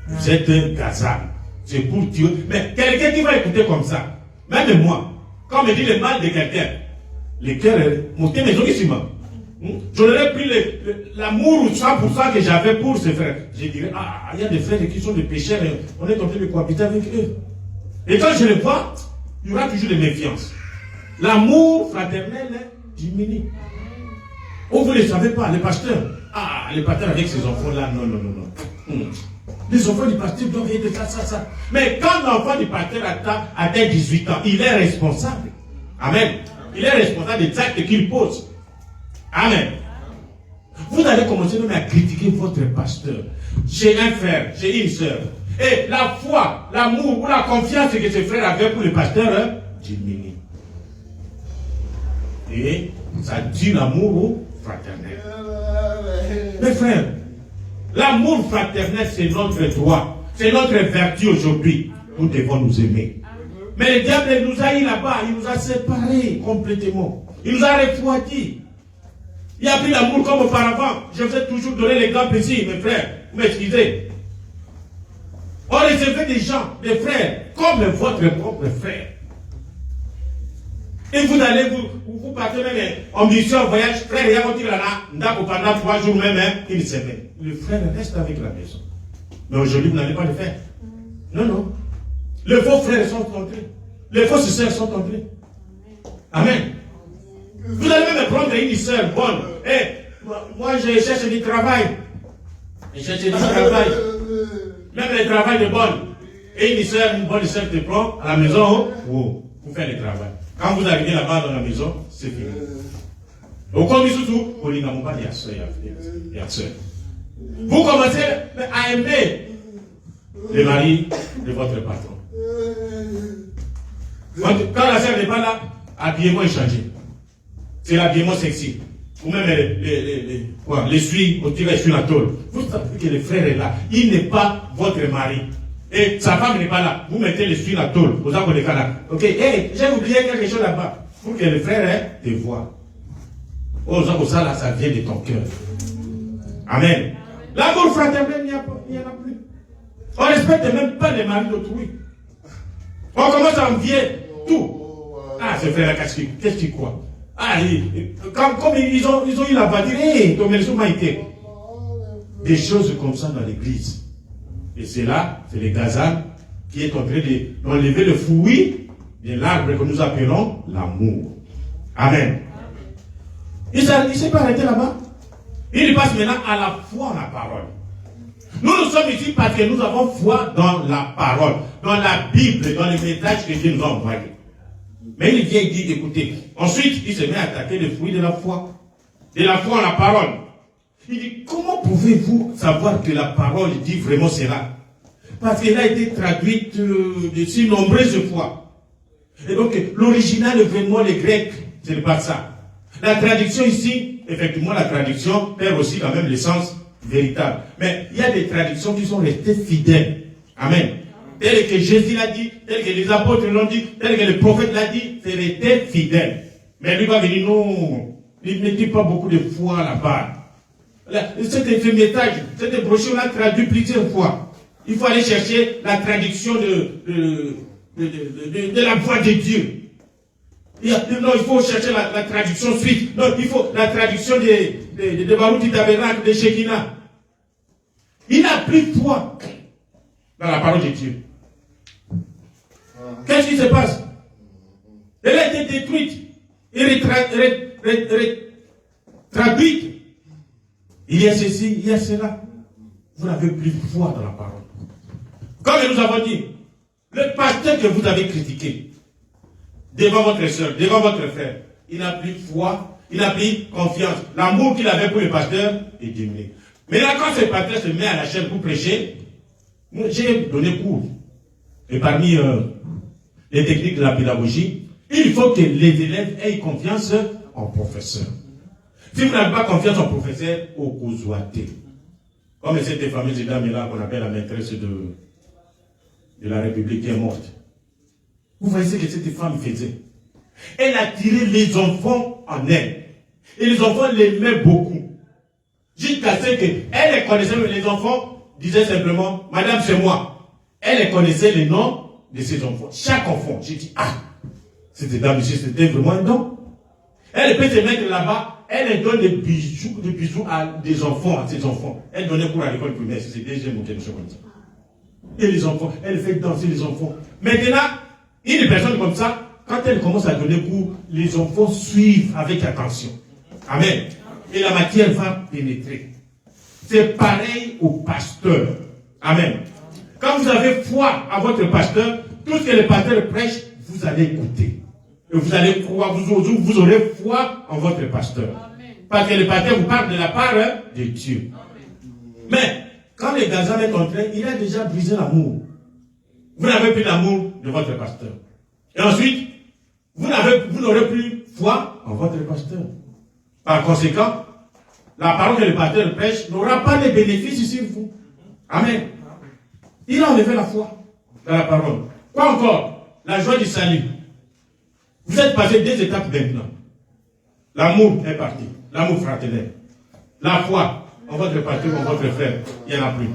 Speaker 1: vous êtes un Gazam. C'est pour Dieu. Mais quelqu'un qui va écouter comme ça, même moi, quand on me dit le mal de quelqu'un, le cœur est monté maisonnissement. Je n'aurais pris l'amour 100% que j'avais pour ces frères. Je dirais, il y a des frères qui sont des pécheurs et on est en train de cohabiter avec eux. Et quand je les vois, il y aura toujours de méfiance. L'amour fraternel diminue. Oh, vous ne le savez pas, les pasteurs. Ah, les pasteurs avec ces enfants-là, non, non, non, non. Les enfants du pasteur doivent être ça. Mais quand l'enfant du pasteur atteint 18 ans, il est responsable. Amen. Il est responsable des actes qu'il pose. Amen. Vous allez commencer même à critiquer votre pasteur. Chez un frère, chez une soeur. Et la foi, l'amour ou la confiance que ce frère avait pour le pasteur diminue. Et ça dit l'amour fraternel. Mes frères, l'amour fraternel, c'est notre droit. C'est notre vertu aujourd'hui. Nous devons nous aimer. Mais le diable nous a eu là-bas. Il nous a séparés complètement. Il nous a refroidis. Il n'y a plus d'amour comme auparavant. Je vous ai toujours donné l'exemple ici, mes frères. Vous m'excusez. On recevait des gens, des frères, comme votre propre frère. Et vous allez, vous partez même en mission, en voyage, frère, il y a un là, pendant 3 jours même, une semaine. Le frère reste avec la maison. Mais aujourd'hui, vous n'allez pas le faire. Non, non. Les faux frères sont entrés. Les fausses sœurs sont entrés. Amen. Vous allez même prendre une sœur bonne. Moi, je cherche du travail. Je cherche du travail. Même le travail de bonne. Et une bonne sœur te prend à la maison pour faire le travail. Quand vous arrivez là-bas dans la maison, c'est fini. Donc, comme surtout, vous n'avez pas de sœur. Vous commencez à aimer le mari de votre patron. Quand la sœur n'est pas là, l'habillement est changé. C'est l'habillement sexy. Ou même l'essuie, au tirage sur la tôle. Vous savez que le frère est là. Il n'est pas votre mari. Et sa femme n'est pas là. Vous mettez l'essuie sur la tôle. Vous avez le canard. Ok, j'ai oublié quelque chose là-bas. Pour que le frère te voie. Oh, ça là, ça vient de ton cœur. Amen. L'amour fraternel, il n'y en a plus. On ne respecte même pas les maris d'autrui. On commence à envier tout. Ah, ce frère, qu'est-ce qu'il croit? Ah, comme ils ont eu la voix, des choses comme ça dans l'église. Et c'est là, c'est le gazan qui est en train d'enlever le fruit de l'arbre que nous appelons l'amour. Amen. Il ne s'est pas arrêté là-bas. Il passe maintenant à la foi en la parole. Nous sommes ici parce que nous avons foi dans la parole, dans la Bible, dans les messages que Dieu nous a envoyés. Mais il vient dire, écoutez, ensuite il se met à attaquer le fruit de la foi en la parole. Il dit, comment pouvez-vous savoir que la parole dit vraiment cela? Parce qu'elle a été traduite de si nombreuses fois. Et donc, l'original est vraiment le grec, ce n'est pas ça. La traduction ici, effectivement, la traduction perd aussi quand même le sens véritable. Mais il y a des traductions qui sont restées fidèles. Amen. Tel que Jésus l'a dit, tel que les apôtres l'ont dit, tel que le prophète l'a dit, c'est resté fidèle. Mais lui va venir, non, il ne dit pas beaucoup de foi là-bas. Ce message, cette brochure-là traduit plusieurs fois. Il faut aller chercher la traduction de la voix de Dieu. Non, il faut chercher la traduction suisse. Non, il faut la traduction de Baruch Tabernacle, de Shekinah. Il n'a plus de foi dans la parole de Dieu. Qu'est-ce qui se passe? Elle a été détruite et traduite. Il y a ceci, il y a cela. Vous n'avez plus de foi dans la parole. Comme nous avons dit, le pasteur que vous avez critiqué, devant votre soeur, devant votre frère, il n'a plus de foi, il n'a plus confiance. L'amour qu'il avait pour le pasteur est diminué. Maintenant, quand ce pasteur se met à la chaîne pour prêcher, j'ai donné cours. Et parmi les techniques de la pédagogie, il faut que les élèves aient confiance en professeur. Si vous n'avez pas confiance en professeur, au causoité. Comme cette fameuse dame-là qu'on appelle la maîtresse de la République qui est morte. Vous voyez ce que cette femme faisait. Elle a tiré les enfants en elle. Et les enfants l'aimaient beaucoup. Jusqu'à ce qu'elle connaissait les enfants, disait simplement, Madame, c'est moi. Elle connaissait les noms de ses enfants. Chaque enfant. J'ai dit, ah, cette dame ici, c'était vraiment un don. Elle peut se mettre là-bas, elle donne des bisous à des enfants, à ses enfants. Elle donnait cours à l'école primaire, c'est deuxième ou quelque chose comme ça. Et les enfants, elle fait danser les enfants. Maintenant, une personne comme ça, quand elle commence à donner cours, les enfants suivent avec attention. Amen. Et la matière va pénétrer. C'est pareil au pasteur. Amen. Quand vous avez foi à votre pasteur, tout ce que le pasteur prêche, vous allez écouter. Et vous allez croire, vous aurez foi en votre pasteur. Amen. Parce que le pasteur vous parle de la part de Dieu. Amen. Mais, quand le gazan est entré, il a déjà brisé l'amour. Vous n'avez plus l'amour de votre pasteur. Et ensuite, vous n'aurez plus foi en votre pasteur. Par conséquent, la parole que le pasteur prêche n'aura pas de bénéfices sur vous. Amen. Il a enlevé la foi dans la parole. Quoi encore? La joie du salut. Vous êtes passé 2 étapes maintenant. L'amour est parti. L'amour fraternel. La foi en votre pasteur, en votre frère, il n'y en a plus.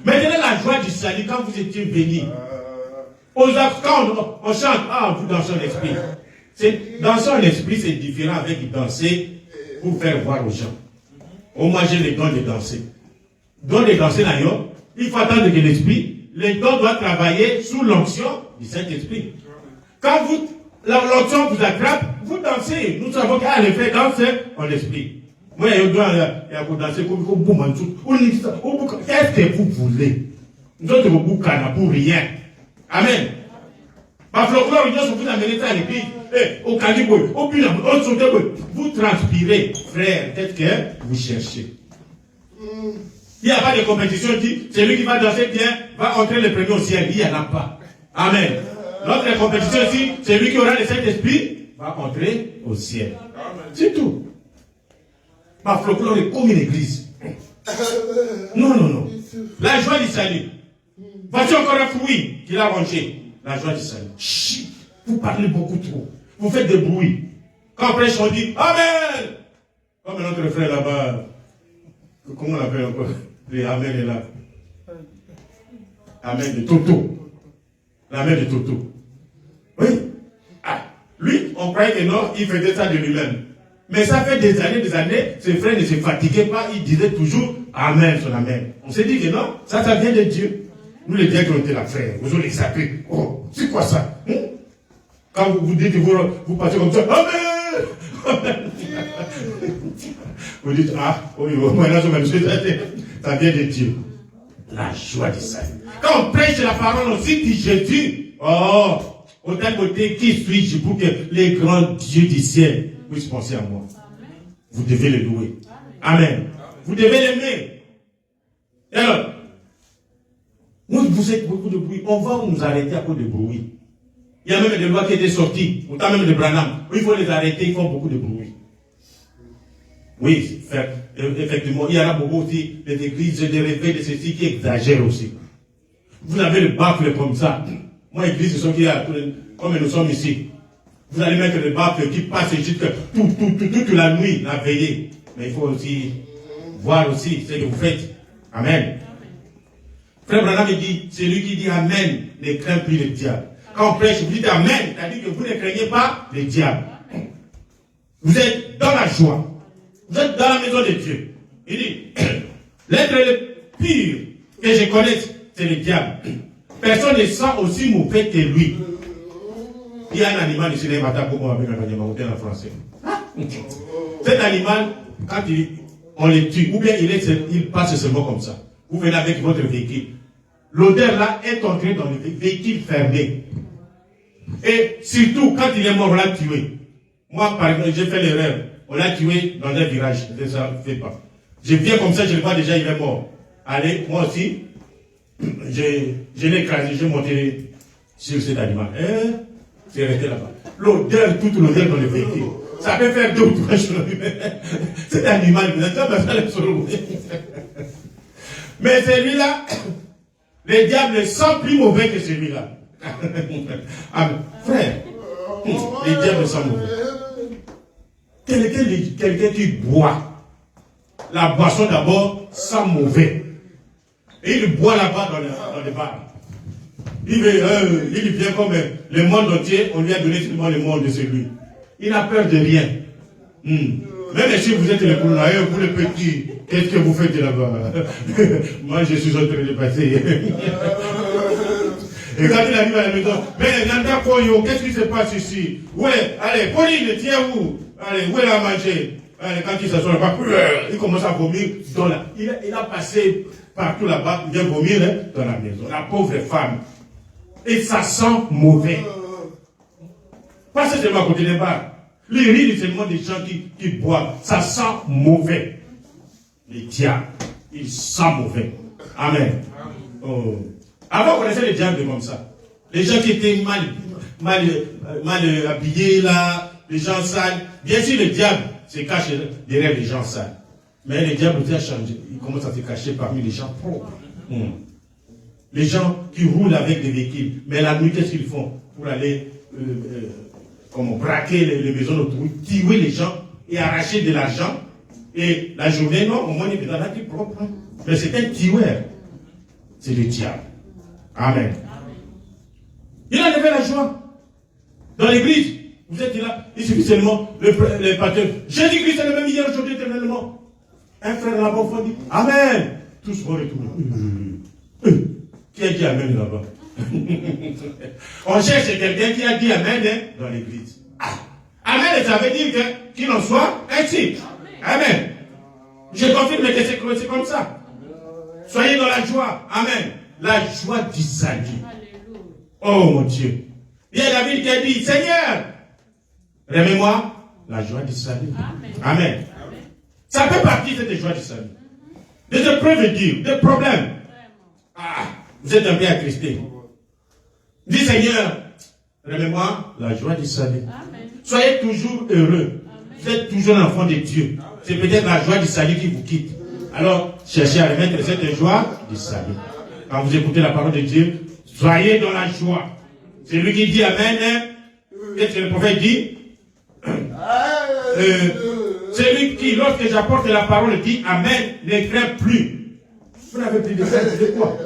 Speaker 1: Maintenant, la joie du salut, quand vous étiez bénis, quand on chante, ah, vous dansez en esprit. Danser en esprit, c'est différent avec danser pour faire voir aux gens. Oh, moi, j'ai le don de danser. Don de danser, là, il faut attendre que l'esprit, le don doit travailler sous l'onction du Saint-Esprit. Quand l'onction vous attrape, vous dansez. Nous savons qu'à le faire danser en esprit. Moi, je dois danser comme qu'est-ce que vous voulez? Nous autres, vous pour rien. Amen. Ma folklore, vous amenez ça à l'église, au calibre, au bilan, au sauté, vous transpirez, frère, qu'est-ce que vous cherchez? Il n'y a pas de compétition qui, celui qui va danser bien, va entrer le premier au ciel. Il n'y en a pas. Amen. Notre compétition ici, celui qui aura le Saint-Esprit, va entrer au ciel. C'est tout. Ma folklore est comme une église. Non. La joie du salut. Voici encore un fruit qu'il a rangé. La joie du salut. Chut, vous parlez beaucoup trop. Vous faites des bruits. Quand on prêche, on dit Amen. Comme notre frère là-bas. Comment on l'appelle encore? Le Amen est là. Amen de Toto. L'amen de Toto. Oui. Ah, lui, on croyait que non, il faisait ça de lui-même. Mais ça fait des années, ses frères ne se fatiguaient pas, ils disaient toujours Amen sur Amen. On s'est dit que non, ça vient de Dieu. Nous, les diacres, on était là, frère, vous allez zapper. Oh, c'est quoi ça? Quand vous dites que vous passez comme ça, Amen! Vous dites, ah, oui, maintenant, ça vient de Dieu. La joie du salut. Quand on prêche la parole aussi de Jésus, oh, autant côté, qui suis-je pour que les grands dieux du ciel puissent penser à moi? Vous devez le louer. Amen. Vous devez l'aimer. Et alors, vous faites beaucoup de bruit. On va nous arrêter à cause de bruit. Il y a même des lois qui étaient sorties, autant même de Branham. Il faut les arrêter, ils font beaucoup de bruit. Oui, effectivement, il y en a beaucoup aussi des églises, des réveils de ceci qui exagèrent aussi. Vous avez le baffle comme ça. Moi, l'église, c'est ce qu'il y a, comme nous sommes ici. Vous allez mettre le baffle qui passe jusqu'à toute la nuit, la veillée. Mais il faut aussi voir aussi ce que vous faites. Amen. Frère Branham dit, celui qui dit Amen ne craint plus le diable. Quand on prêche, vous dites Amen, c'est-à-dire que vous ne craignez pas le diable. Vous êtes dans la joie. Vous êtes dans la maison de Dieu. Il dit, l'être le pire que je connaisse, c'est le diable. Personne ne sent aussi mauvais que lui. Il y a un animal ici, les matins, comme on appelle en français. Cet animal, quand on le tue, ou bien il passe seulement comme ça. Vous venez avec votre véhicule. L'odeur là est entrée dans le véhicule fermé. Et surtout, quand il est mort, on l'a tué. Moi, par exemple, j'ai fait l'erreur. On l'a tué dans un virage. Ça ne fait pas. Je viens comme ça, je le vois déjà, il est mort. Allez, moi aussi, je l'ai écrasé, j'ai monté sur cet animal. C'est resté là-bas. L'odeur, toute l'odeur dans le véhicule. Ça peut faire 2 ou 3 jours. Cet animal, mais celui-là, le diable sent plus mauvais que celui-là. Frère, les diables sont mauvais. Quelqu'un qui boit, la boisson d'abord sent mauvais. Et il boit là-bas dans le bar. Il vient comme le monde entier, on lui a donné seulement le monde de celui. Il n'a peur de rien. Même si vous êtes le colonel, vous le petit, qu'est-ce que vous faites là-bas? Moi, je suis en train de passer. Et quand il arrive à la maison, mais Nanda Koyo, qu'est-ce qui se passe ici? Ouais, allez, Pauline, tiens où? Allez, où elle a mangé? Allez, quand il s'assoit là-bas, il commence à vomir. Il a passé partout là-bas, il vient vomir dans la maison. La pauvre femme. Et ça sent mauvais. Pas seulement à côté des bars. Les rires, c'est seulement des gens qui boivent. Ça sent mauvais. Les diables, ils sentent mauvais. Amen. Oh. Avant, on connaissait les diables comme ça. Les gens qui étaient mal habillés là, les gens sales. Bien sûr, le diable se cache derrière les gens sales. Mais le diable aussi a changé. Il commence à se cacher parmi les gens propres. Les gens qui roulent avec des véhicules. Mais la nuit, qu'est-ce qu'ils font? Pour aller braquer les maisons autour, tuer les gens et arracher de l'argent. Et la journée, non, au moins, il est dans la vie propre. Mais c'est un tueur. C'est le diable. Amen. Il a levé la joie. Dans l'église, vous êtes là, il suffit seulement le pasteur. Jésus-Christ est le même hier, aujourd'hui, éternellement. Un frère là-bas au fond dit Amen. Tous vont retourner. Qui a dit Amen là-bas? On cherche quelqu'un qui a dit Amen dans l'église. Amen, ça veut dire qu'il en soit ainsi. Amen. Je confirme que c'est comme ça. Soyez dans la joie. Amen. La joie du salut. Oh mon Dieu. Il y a David qui a dit Seigneur, remets-moi la joie du salut. Amen. Ça fait partie de cette joie du salut. Des épreuves dures, des problèmes. Vous êtes un peu attristé. Dis Seigneur, remets-moi la joie du salut. Soyez toujours heureux. Vous êtes toujours l'enfant de Dieu. C'est peut-être la joie du salut qui vous quitte. Alors, cherchez à remettre cette joie du salut. Quand vous écoutez la parole de Dieu, soyez dans la joie. C'est lui qui dit Amen. Qu'est-ce que le prophète dit? C'est lui qui, lorsque j'apporte la parole, dit Amen, ne crains plus. Vous n'avez plus de crainte de quoi?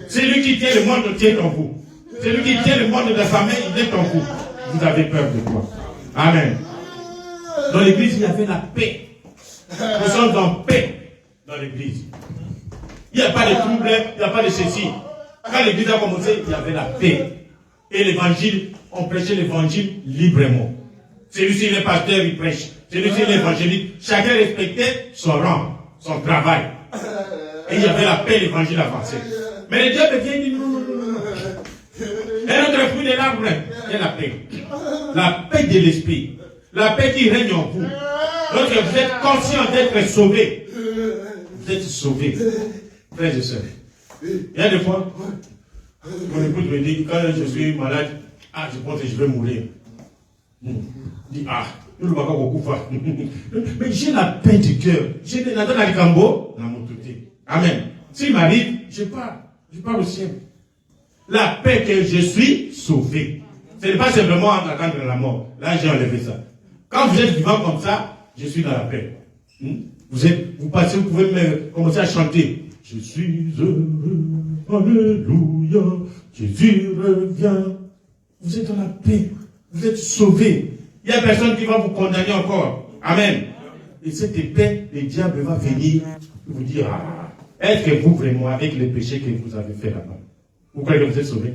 Speaker 1: C'est lui qui tient le monde entier en vous. C'est lui qui tient le monde de sa main, il est en vous. Vous avez peur de quoi? Amen. Dans l'église, il y avait la paix. Nous sommes en paix dans l'église. Il n'y a pas de trouble, il n'y a pas de ceci. Quand l'église a commencé, il y avait la paix. Et l'évangile, on prêchait l'évangile librement. Celui-ci, le pasteur, il prêche. Celui-ci, l'évangéliste. Chacun respectait son rang, son travail. Et il y avait la paix, l'évangile avançait. Mais le diable vient et dit non, non, non, non. Et notre fruit de l'arbre est la paix. La paix de l'esprit. La paix qui règne en vous. Lorsque vous êtes conscient d'être sauvé, vous êtes sauvé. Frères et sœurs. Il y a des fois, mon épouse me dit, quand je suis malade, je pense que je vais mourir. Je dis, je ne vais pas beaucoup faire. Mais j'ai la paix du cœur. J'ai des natans à l'Ikambo, dans mon touté. Amen. S'il m'arrive, je pars au ciel. La paix que je suis sauvé. Ce n'est pas simplement en attendant la mort. Là, j'ai enlevé ça. Quand vous êtes vivant comme ça, je suis dans la paix. Vous passez, vous pouvez commencer à chanter. Je suis heureux, alléluia, Jésus revient. Vous êtes dans la paix, vous êtes sauvés. Il n'y a personne qui va vous condamner encore. Amen. Et cette paix, le diable va venir vous dire, est-ce que vous vraiment, avec les péchés que vous avez fait là-bas, vous croyez que vous êtes sauvés?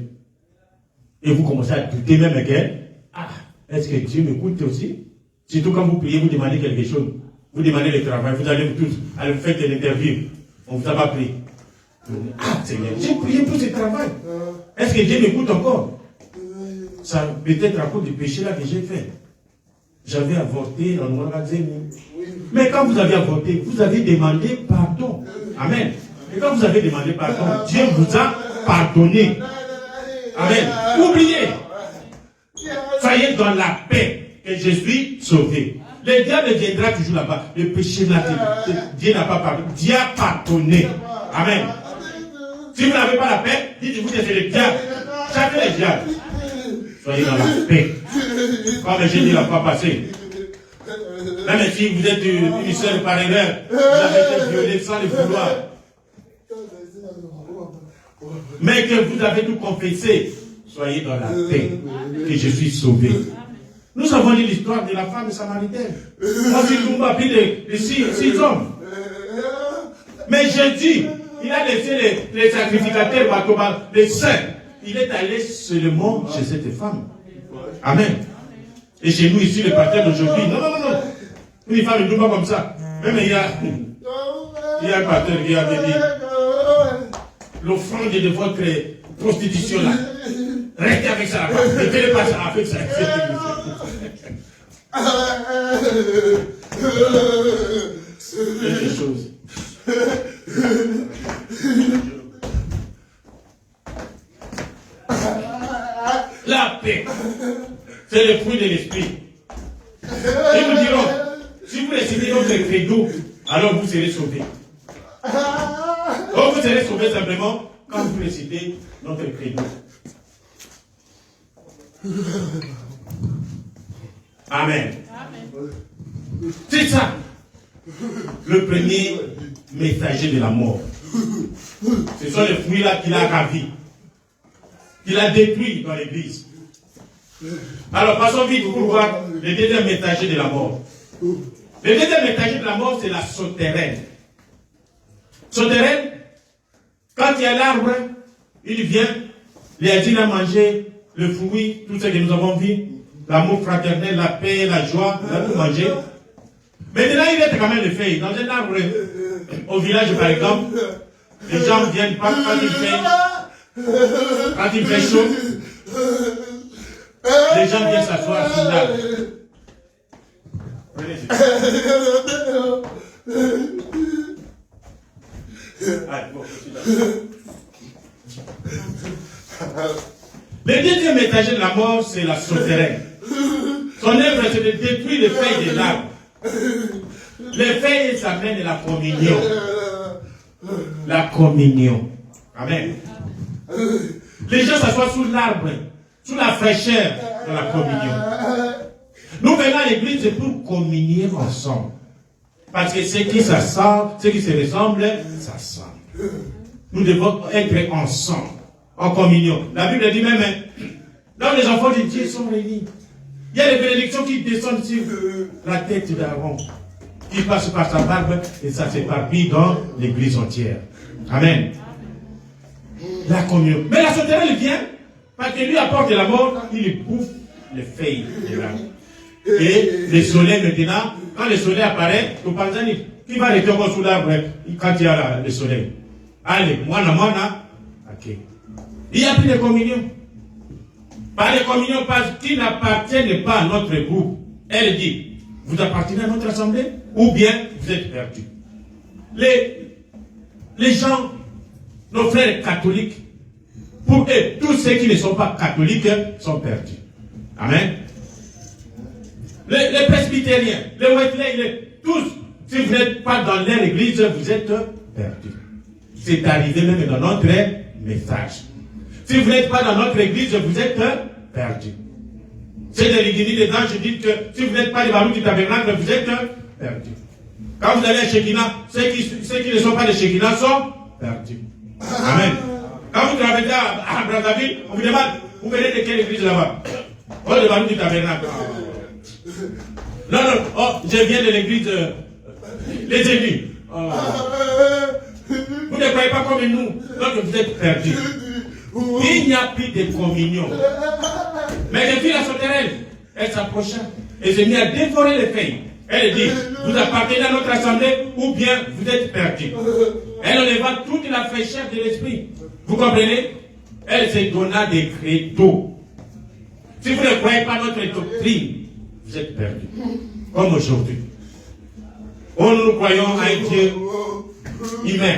Speaker 1: Et vous commencez à douter même que, est-ce que Dieu m'écoute aussi? Surtout quand vous priez, vous demandez quelque chose. Vous demandez le travail, vous allez tous à le faire de l'interview. On vous a pas pris. Seigneur, j'ai prié pour ce travail. Est-ce que Dieu m'écoute encore? Ça peut-être à cause du péché là que j'ai fait. J'avais avorté dans le magasin. Mais quand vous avez avorté, vous avez demandé pardon. Amen. Et quand vous avez demandé pardon, Dieu vous a pardonné. Amen. Oubliez. Soyez dans la paix que je suis sauvé. Le diable viendra toujours là-bas. Le péché là, Dieu n'a pas pardonné. Dieu a pardonné. Amen. Si vous n'avez pas la paix, dites-vous que c'est le diable. Chacun est diable. Soyez dans la paix. Comme j'ai dit la fois passée. Même si vous êtes une seule par erreur, vous avez été violé sans le vouloir. Mais que vous avez tout confessé, soyez dans la paix. Que je suis sauvé. Nous avons lu l'histoire de la femme samaritaine. Moi, je m'a pris les 6 hommes. Mais Jésus, il a laissé les sacrificateurs, les saints. il est allé seulement chez cette femme. Amen. Et chez nous ici, le pasteur d'aujourd'hui, non. Une femme ne joue pas comme ça. Même il y a un pasteur qui avait dit, l'offrande de votre prostitution là, restez avec ça là-bas. Ne faites pas ça avec ça. Quelque chose. La paix, c'est le fruit de l'esprit. Ils vous diront, si vous récitez notre credo, alors vous serez sauvés. Oh, vous serez sauvés simplement quand vous récitez notre credo. Amen. C'est ça. Le premier messager de la mort. Ce sont les fruits là qu'il a ravis, qu'il a détruits dans l'église. Alors passons vite pour voir le deuxième messager de la mort. Le deuxième messager de la mort, c'est la sauterelle. Sauterelle, quand il y a l'arbre, il vient, il a dit à manger le fruit, tout ce que nous avons vu, l'amour fraternel, la paix, la joie, il a tout mangé. Maintenant, il reste quand même les feuilles. Dans un arbre, au village par exemple, les gens viennent pas quand il fait chaud. Les gens viennent s'asseoir sous l'arbre. Le deuxième messager de la mort, c'est la sauterelle. Son œuvre, c'est de détruire les feuilles de l'arbre. Les feuilles, ça mène la communion. La communion. Amen. Les gens s'assoient sous l'arbre, sous la fraîcheur de la communion. Nous venons à l'église pour communier ensemble. Parce que ce qui s'assemble, ce qui se ressemble, s'assemble. Nous devons être ensemble, en communion. La Bible dit même, là où les enfants de Dieu sont réunis, il y a des bénédictions qui descendent sur la tête d'Aaron, qui passe par sa barbe, et ça s'éparpille dans l'église entière. Amen. La communion. Mais la sauterelle vient, parce que lui apporte la mort, il bouffe les feuilles de l'arbre. Et le soleil maintenant, quand le soleil apparaît, qui va rester encore sous l'arbre quand il y a le soleil? Allez, moana, ok. Il n'y a plus de communion. Par les communions, parce qu'ils n'appartiennent pas à notre groupe. Elle dit, vous appartenez à notre assemblée, ou bien vous êtes perdus. Les gens, nos frères catholiques, pour eux, tous ceux qui ne sont pas catholiques sont perdus. Amen. Les presbytériens, les Wesley, tous, si vous n'êtes pas dans leur église, vous êtes perdus. C'est arrivé même dans notre message. Si vous n'êtes pas dans notre église, vous êtes perdus. C'est de l'Église des anges dit que si vous n'êtes pas des baroux du tabernacle, vous êtes perdus. Quand vous allez à Shekinah, ceux qui ne sont pas des Shekinah sont perdus. Amen. Quand vous traversez à Brazzaville, on vous demande, vous venez de quelle église là-bas? Oh, des baroux du tabernacle. Non, oh, je viens de l'église, les élus. Oh. Vous ne croyez pas comme nous, donc vous êtes perdus. Il n'y a plus de communion. Mais depuis la sauterelle, elle s'approcha et s'est mise à dévorer les feuilles. Elle dit, vous appartenez à notre assemblée ou bien vous êtes perdus. Elle enleva toute la fraîcheur de l'esprit. Vous comprenez? Elle se donna des credos. Si vous ne croyez pas notre doctrine, vous êtes perdus. Comme aujourd'hui. Oh, nous croyons à un Dieu humain.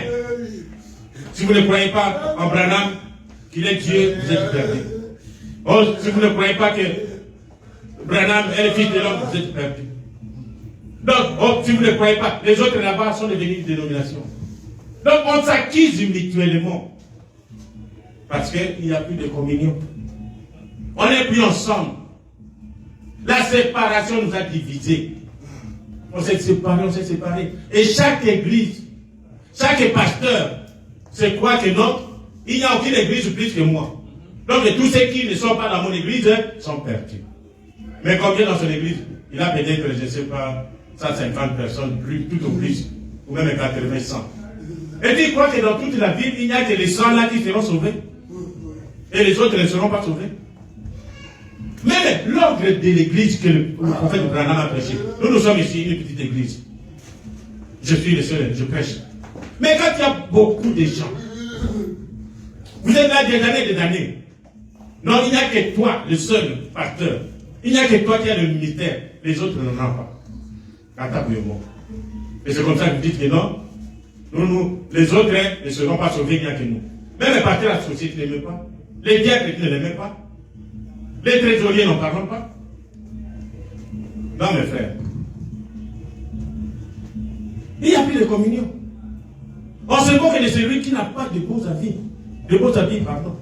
Speaker 1: Si vous ne croyez pas en Branham, qu'il est Dieu, vous êtes perdus. Oh, si vous ne croyez pas que Branham est le fils de l'homme, vous êtes perdus. Donc, oh, si vous ne croyez pas, les autres là-bas sont devenus dénominations. Donc, on s'accuse mutuellement. Parce qu'il n'y a plus de communion. On n'est plus ensemble. La séparation nous a divisés. On s'est séparés. Et chaque église, chaque pasteur se croit que non, il n'y a aucune église plus que moi. Donc tous ceux qui ne sont pas dans mon église sont perdus. Mais combien dans son église? Il a peut-être, je ne sais pas, 150 personnes, plus, tout au plus, ou même 80, 100. Et tu crois que dans toute la ville, il n'y a que les 100 là qui seront sauvés? Et les autres ne seront pas sauvés. Même l'ordre de l'église que le prophète Branham a prêché. Nous sommes ici, une petite église. Je suis le seul, je prêche. Mais quand il y a beaucoup de gens, vous êtes là des années. Non, il n'y a que toi, le seul pasteur. Il n'y a que toi qui as le ministère. Les autres n'en ont pas. Et c'est comme ça que vous dites que non. Les autres ne seront pas sauvés, il n'y a que nous. Même les pasteurs de la société ne l'aiment pas. Les diacres ne l'aiment pas. Les trésoriers n'en parlent pas. Non, mes frères. Il n'y a plus de communion. On se moque de celui qui n'a pas de beaux avis. De beaux avis, pardon.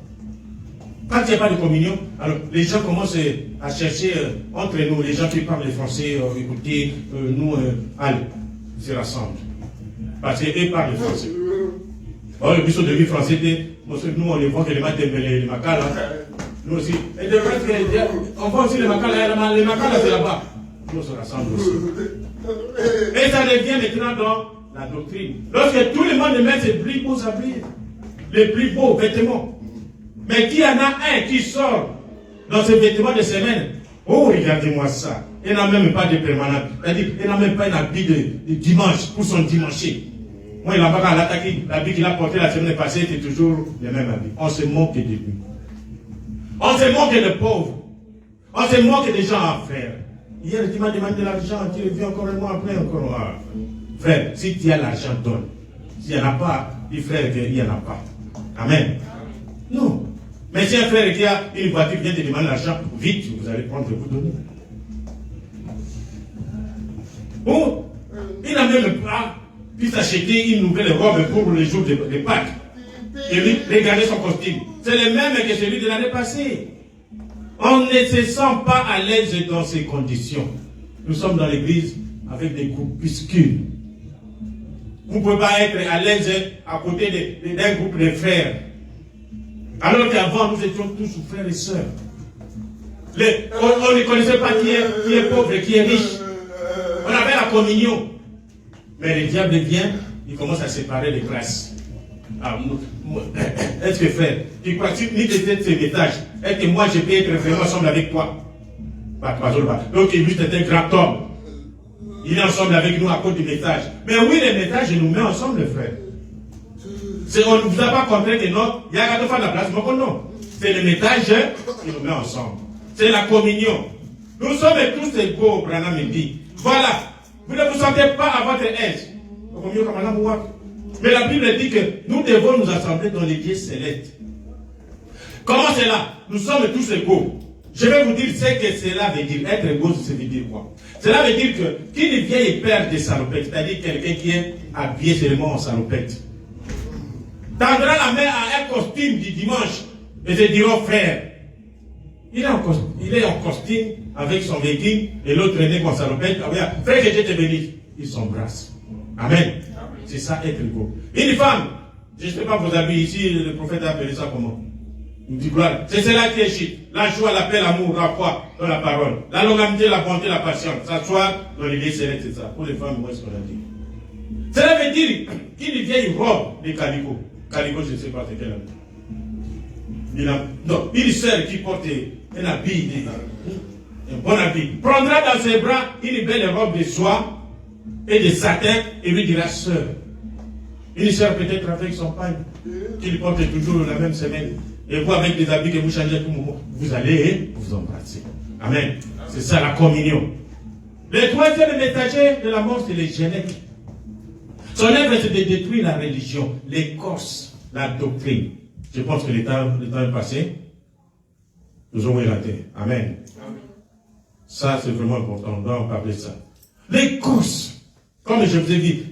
Speaker 1: Quand il n'y a pas de communion, alors les gens commencent à chercher entre nous, les gens qui parlent le français, écoutez, nous, allez, ils se rassemblent. Parce qu'eux parlent le français. Oh, le biseau de vie français, nous, on les voit que les maths les macas, là. Nous aussi. Et de vrai, on voit aussi les macas, là, les macas, là, c'est là-bas. Nous, on se rassemble aussi. Et ça devient maintenant dans la doctrine. Lorsque tout le monde met ses plus beaux habits, les plus beaux vêtements. Mais qu'il y en a un qui sort dans ses vêtements de semaine. Oh, regardez-moi ça. Il n'a même pas de permanent. C'est-à-dire, il n'a même pas un habit de dimanche pour son dimanche. Moi, il n'a pas l'attaqué. L'habit qu'il a porté la semaine passée était toujours le même habit. On se moque de lui. On se moque de pauvres. On se moque des gens à faire. Hier, tu m'as demandé de l'argent. Tu reviens encore un mois après, encore un mois. Frère, si tu as l'argent, donne. S'il n'y en a pas, dis frère qu'il n'y en a pas. Amen. Non. Mais si un frère qui a une voiture vient te demander l'argent, vite, vous allez prendre et vous donner. Bon, il n'a même pas pu s'acheter une nouvelle robe pour les jours de Pâques. Et lui, regardez son costume. C'est le même que celui de l'année passée. On ne se sent pas à l'aise dans ces conditions. Nous sommes dans l'église avec des groupuscules. Vous ne pouvez pas être à l'aise à côté d'un groupe de frères. Alors qu'avant, nous étions tous frères et sœurs. On ne connaissait pas qui est pauvre et qui est riche. On avait la communion. Mais le diable vient, il commence à séparer les classes. Est-ce que frère, tu crois que ni de ces messages, est-ce que moi je peux être vraiment ensemble avec toi? Donc lui c'est un grand homme. Il est ensemble avec nous à cause du message. Mais oui, le message nous met ensemble, frère. On ne vous a pas compris que non, il y a qu'à faire la place, mais non. C'est le message qui nous met ensemble. C'est la communion. Nous sommes tous égaux, Branham me dit. Voilà. Vous ne vous sentez pas à votre aise. Mais la Bible dit que nous devons nous assembler dans les lieux célestes. Comment c'est là? Nous sommes tous égaux. Je vais vous dire ce que cela veut dire. Être égaux, ça veut dire quoi? Cela veut dire que qu'une vieille paire de salopettes, c'est-à-dire quelqu'un qui est habillé seulement en salopette, tendra la main à un costume du dimanche et se dira frère. Il est en costume avec son véhicule et l'autre est en salopette. Frère, que Dieu te bénisse. Ils s'embrassent. Amen. C'est ça être égaux. Une femme, je ne sais pas vos habits ici, le prophète a appelé ça comment? Il dit gloire. C'est cela qui est chic. La joie, la paix, l'amour, la foi dans la parole. La longanimité, la bonté, la patience. S'asseoir dans l'église céleste, c'est ça. Pour les femmes, moi, ce qu'on a dit. Cela veut dire qu'une vieille robe de calico. Calico, je ne sais pas c'est quel habit. Non, une sœur qui porte un habit, un bon habit, prendra dans ses bras une belle robe de soie et de satin et lui dira sœur. Une sœur peut-être avec son pagne, qui lui porte toujours la même semaine. Et vous, avec des habits que vous changez à tout moment, vous allez vous embrasser. Amen. C'est ça la communion. Le troisième messager de la mort, c'est les génèques. Son œuvre, c'est de détruire la religion, l'écorce, la doctrine. Je pense que le temps est passé. Nous avons raté. Amen. Ça, c'est vraiment important. On doit en parler de ça. L'écorce, comme je vous ai dit,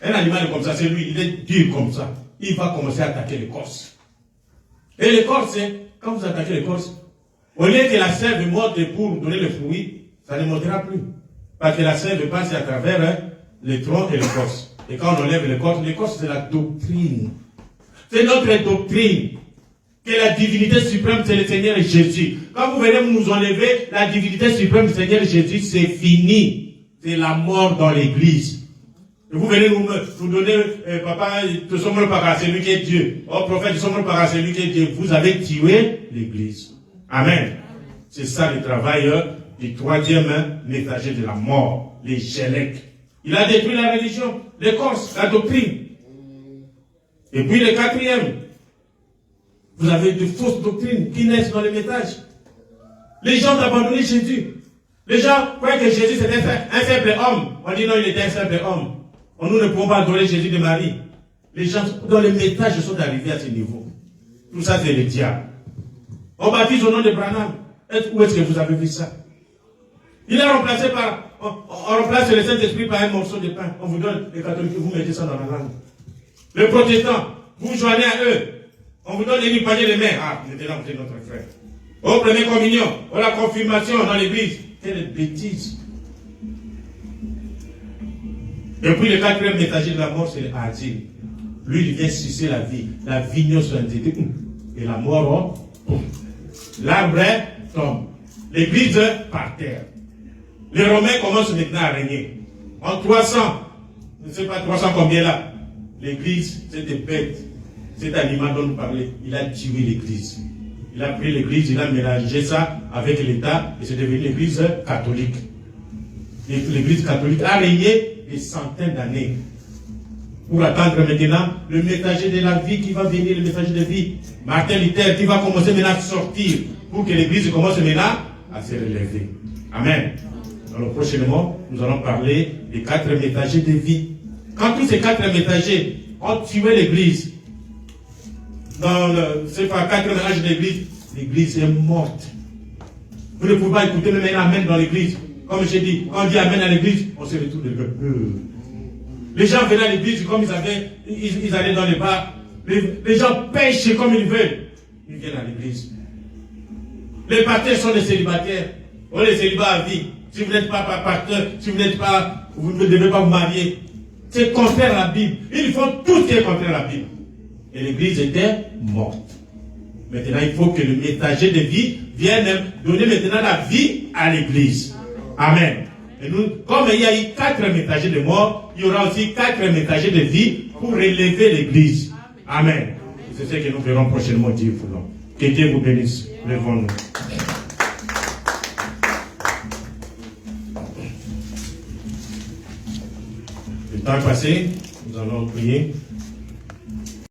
Speaker 1: un animal comme ça, c'est lui, il est dur comme ça. Il va commencer à attaquer l'écorce. Et l'écorce, quand vous attaquez l'écorce, au lieu que la sève monte pour donner le fruit, ça ne montera plus. Parce que la sève passe à travers les troncs et l'écorce. Et quand on enlève l'écorce, c'est la doctrine. C'est notre doctrine. Que la divinité suprême, c'est le Seigneur Jésus. Quand vous venez nous enlever la divinité suprême du Seigneur Jésus, c'est fini. C'est la mort dans l'église. Et vous venez nous donner, papa, nous sommes pas à celui qui est Dieu. Oh, prophète, nous sommes pas à celui qui est Dieu. Vous avez tué l'Église. Amen. C'est ça le travail du troisième messager de la mort, les Gélèques. Il a détruit la religion, l'écorce, la doctrine. Et puis le quatrième, vous avez de fausses doctrines qui naissent dans les messages. Les gens ont abandonné Jésus. Les gens croient que Jésus c'était un simple homme. On dit non, il était un simple homme. Nous ne pouvons pas adorer Jésus de Marie. Les gens dans les messages sont arrivés à ce niveau. Tout ça, c'est le diable. On baptise au nom de Branham. Où est-ce que vous avez vu ça? Il est remplacé par... On remplace le Saint-Esprit par un morceau de pain. On vous donne, les catholiques, vous mettez ça dans la langue. Les protestants, vous joignez à eux. On vous donne une panier de main. Ah, maintenant vous êtes notre frère. Au premier communion, au la confirmation dans l'église. Quelle bêtise. Et puis le quatrième messager de la mort, c'est l'asile. Lui, il vient sucer la vie. La vignosité. Et la mort, l'arbre tombe. L'église par terre. Les Romains commencent maintenant à régner. En 300, je ne sais pas 300 combien là, l'église, c'était bête. Cet animal dont nous parlons, il a tué l'église. Il a pris l'église, il a mélangé ça avec l'État et c'est devenu l'église catholique. L'église catholique a régné des centaines d'années. Pour attendre maintenant le messager de la vie qui va venir, le messager de vie, Martin Luther, qui va commencer maintenant à sortir pour que l'église commence maintenant à se relever. Amen. Alors prochainement, nous allons parler des 4 messagers de vie. Quand tous ces 4 messagers ont tué l'église, dans le 4 messages de l'église est morte. Vous ne pouvez pas écouter même un amen dans l'église. Comme j'ai dit, quand on dit amen à l'église, on se retourne de l'autre. Les gens venaient à l'église comme ils allaient dans les bars. Les gens pêchent comme ils veulent. Ils viennent à l'église. Les pasteurs sont des célibataires. Oh, les célibats à vie. Si vous n'êtes pas pasteur, si vous n'êtes pas, vous ne devez pas vous marier. C'est contraire à la Bible. Ils font tout ce qui est contraire à la Bible. Et l'église était morte. Maintenant, il faut que le messager de vie vienne donner maintenant la vie à l'église. Amen. Et nous, comme il y a eu 4 messagers de mort, il y aura aussi 4 messagers de vie pour relever l'église. Amen. C'est ce que nous verrons prochainement, Dieu voulant. Que Dieu vous bénisse. Levons-nous. Le temps passé, nous allons prier.